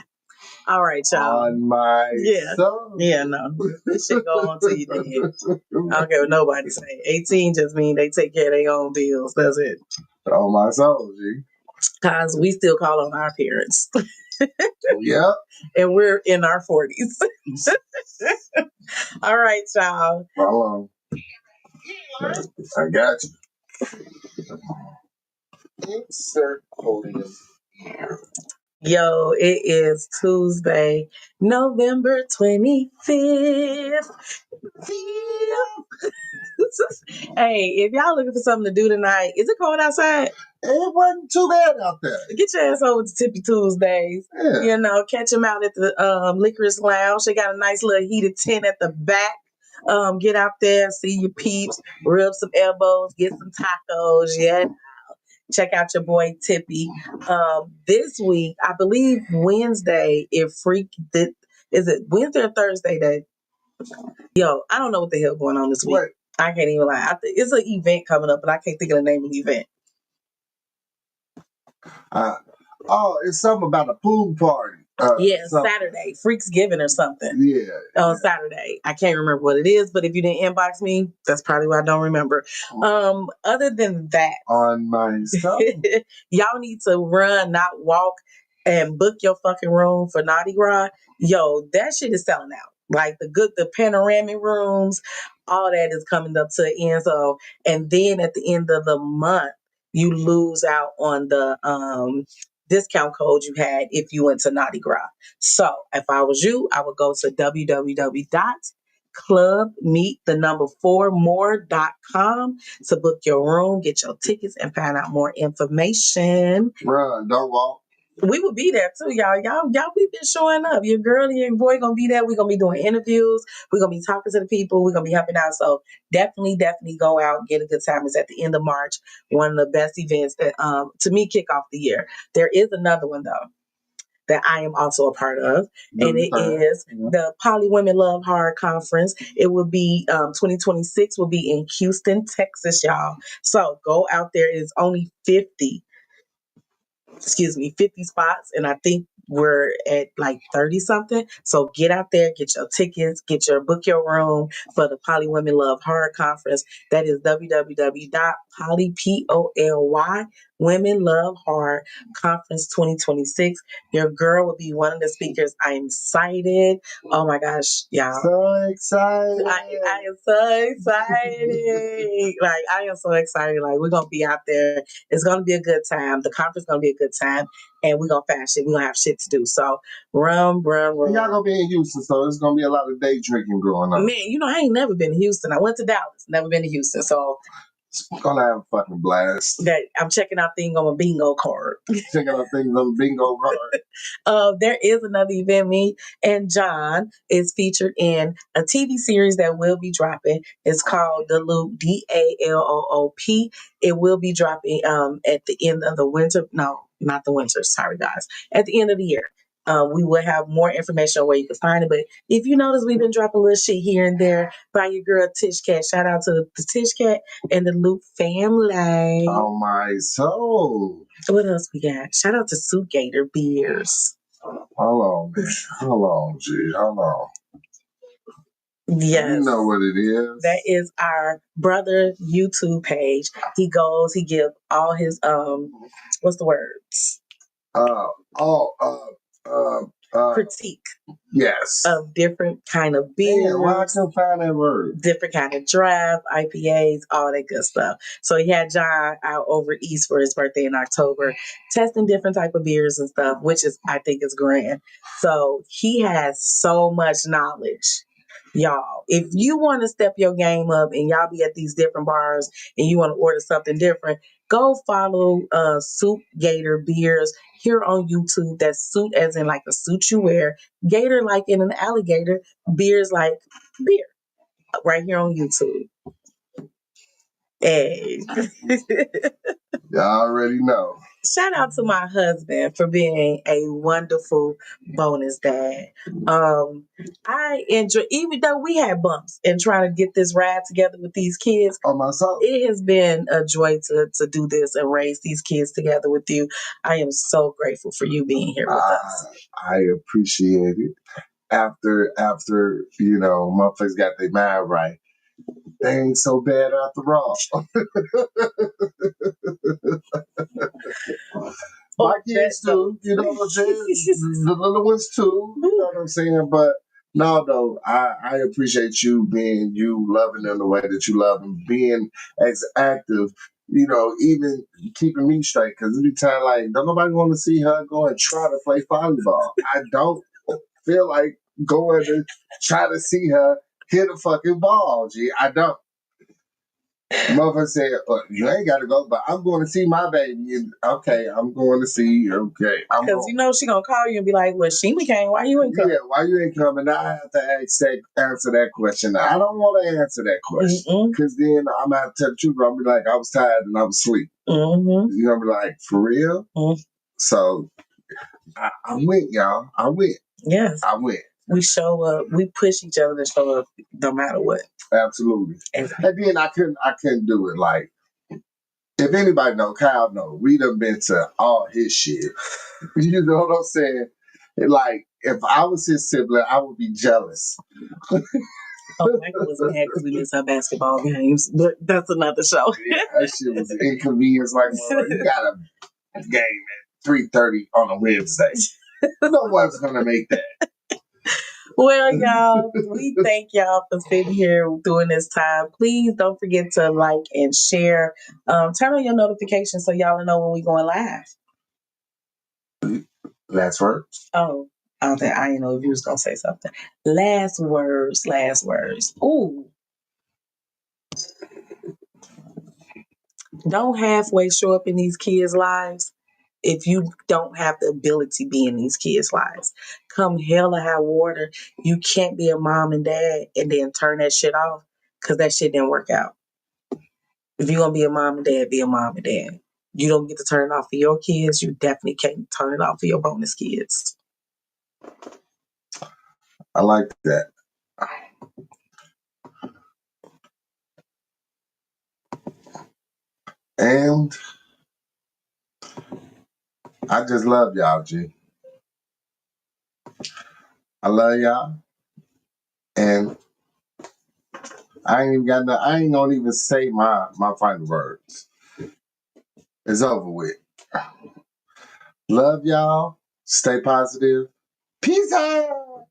All right, y'all.
On my soul.
Yeah, no. This shit go on till you dead. I don't care what nobody say. 18 just mean they take care of their own bills. That's it.
On my soul, G.
Because we still call on our parents.
Yep.
And we're in our 40s. All right, y'all.
Hold on. I got you. Insert podium here.
Yo, it is Tuesday, November 25th. Hey, if y'all looking for something to do tonight, is it cold outside?
It wasn't too bad out there.
Get your ass over to Tippy Tuesdays. Yeah. You know, catch them out at the Licorice Lounge. They got a nice little heated tent at the back. Get out there, see your peeps, rub some elbows, get some tacos. Yeah. Check out your boy Tippy. This week, I believe Wednesday, is it Wednesday or Thursday that, yo, I don't know what the hell going on this week. What? I can't even lie. It's an event coming up, but I can't think of the name of the event.
It's something about a pool party.
Saturday, Freaksgiving or something.
Yeah.
On Saturday. I can't remember what it is, but if you didn't inbox me, that's probably why I don't remember. Other than that,
on my stuff,
y'all need to run, not walk, and book your fucking room for Naughty Gras. Yo, that shit is selling out. Like the panoramic rooms, all that is coming up to the end. So, and then at the end of the month, you lose out on the discount code you had if you went to Naughty Gras. So if I was you, I would go to www.clubmeet4more.com to book your room, get your tickets, and find out more information.
Run, don't walk.
We will be there too, y'all. We've been showing up. Your girl and your boy gonna be there. We're gonna be doing interviews. We're gonna be talking to the people. We're gonna be helping out. So definitely go out, get a good time. It's at the end of March. One of the best events that to me kick off the year. There is another one though that I am also a part of, and it is the Poly Women Love Hard Conference. It will be 2026 will be in Houston, Texas, y'all. So go out there. It's only 50 spots, and I think we're at like 30 something. So get out there, get your tickets, book your room for the Poly Women Love Hard Conference. That is www.poly Women Love Hard Conference 2026. Your girl will be one of the speakers. I am excited. Oh my gosh, y'all.
So excited.
I am so excited. Like, I am so excited. Like, we're going to be out there. It's going to be a good time. The conference is going to be a good time. And we're going to fast shit. We're going to have shit to do. So, run.
Y'all going to be in Houston, so it's going to be a lot of day drinking going on.
Man, I ain't never been to Houston. I went to Dallas. Never been to Houston. So,
we're going to have a fucking blast.
That I'm checking out things on a bingo card.
Checking out things on a bingo card.
There is another event. Me and John is featured in a TV series that will be dropping. It's called The Loop, DALOOP. It will be dropping at the end of the winter. No, not the winter. Sorry, guys. At the end of the year. We will have more information on where you can find it. But if you notice, we've been dropping little shit here and there by your girl Tish Cat. Shout out to the Tish Cat and the Loop family.
Oh my soul.
What else we got? Shout out to Soup Gator Beers.
Hold on, man. Hold on, G. Hold on.
Yes.
You know what it is.
That is our brother YouTube page. He goes, he gives all his what's the words? Critique.
Yes.
Of different kind of beers.
Yeah, why I couldn't find that word?
Different kind of draft, IPAs, all that good stuff. So he had John out over East for his birthday in October, testing different type of beers and stuff, which is I think is grand. So he has so much knowledge. Y'all, if you want to step your game up and y'all be at these different bars and you want to order something different, go follow Soup Gator Beers here on YouTube. That's suit as in like the suit you wear, gator like in an alligator, beers like beer. Right here on YouTube. Hey.
Y'all already know.
Shout out to my husband for being a wonderful bonus dad. I enjoy, even though we had bumps and trying to get this ride together with these kids.
Oh, myself.
It has been a joy to do this and raise these kids together with you. I am so grateful for you being here with us.
I appreciate it. After motherfuckers got their mind right. They ain't so bad after all. My kids too, you know what I'm saying? The little ones too, you know what I'm saying? But no, though, I appreciate you being you, loving them the way that you love them, being as active, even keeping me straight. Because every time, like, don't nobody want to see her go and try to play volleyball. I don't feel like going to try to see her hit a fucking ball, G. I don't. Mother said, you ain't got to go, but I'm going to see my baby. And, okay, I'm going to see. Okay, I'm
because you know she gonna call you and be like, "Well, she came. Why you ain't coming?"
Yeah, why you ain't coming? I have to answer that question. I don't want to answer that question because then I'm gonna have to tell the truth. I'll be like, I was tired and I was asleep.
Mm-hmm.
You're gonna be like, for real? Mm-hmm. So I went, y'all. I went.
Yes,
I went.
We show up. We push each other to show up, no matter what.
Absolutely. And then I couldn't do it. Like, if anybody know, Kyle know, we done been to all his shit. You know what I'm saying? Like, if I was his sibling, I would be jealous.
Michael was mad because we missed our basketball games, but that's another show.
Yeah, that shit was an inconvenience. Like, well, you got a game at 3:30 on a Wednesday. No one's gonna make that.
Well, y'all, we thank y'all for sitting here during this time. Please don't forget to like and share. Turn on your notifications so y'all know when we going live.
Last words?
Oh, I didn't know if you was going to say something. Last words. Ooh. Don't halfway show up in these kids' lives if you don't have the ability to be in these kids' lives. Come hell or high water, you can't be a mom and dad and then turn that shit off because that shit didn't work out. If you're going to be a mom and dad, be a mom and dad. You don't get to turn it off for your kids. You definitely can't turn it off for your bonus kids.
I like that. And I just love y'all, G. I love y'all. And I ain't gonna even say my final words. It's over with. Love y'all. Stay positive. Peace out.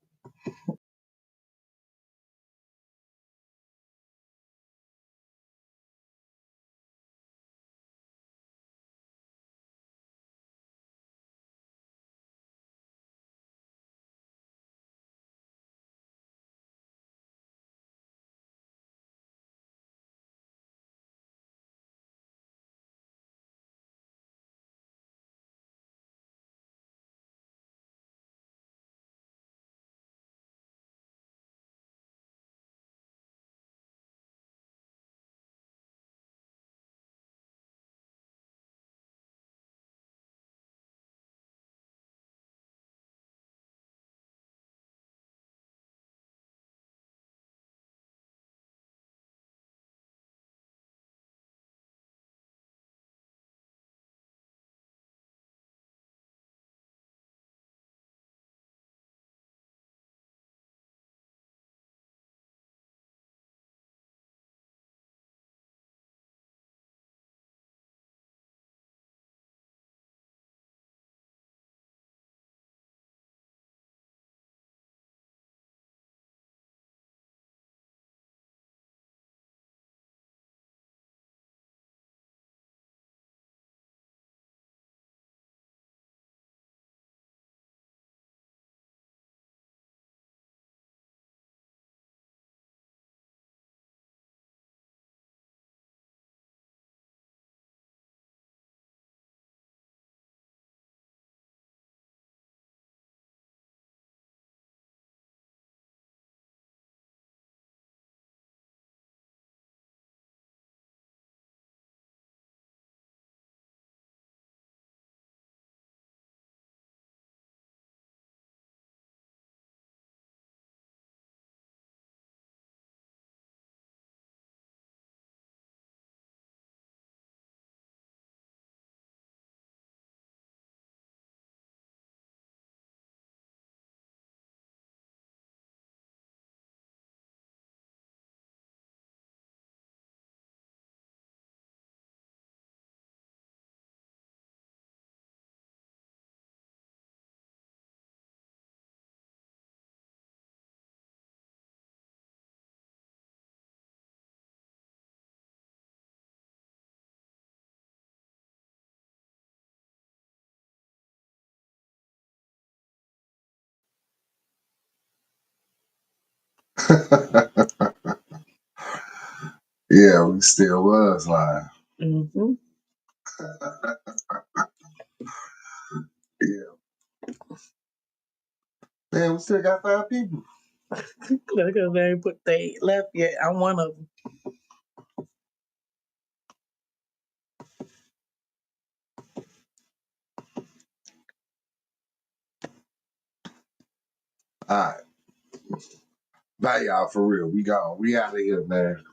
Yeah, we still was lying.
Mm-hmm.
Yeah. Man, we still got 5 people.
Because they ain't put they left yet. I'm one of them.
All right. Bye, y'all, for real. We gone. We out of here, man.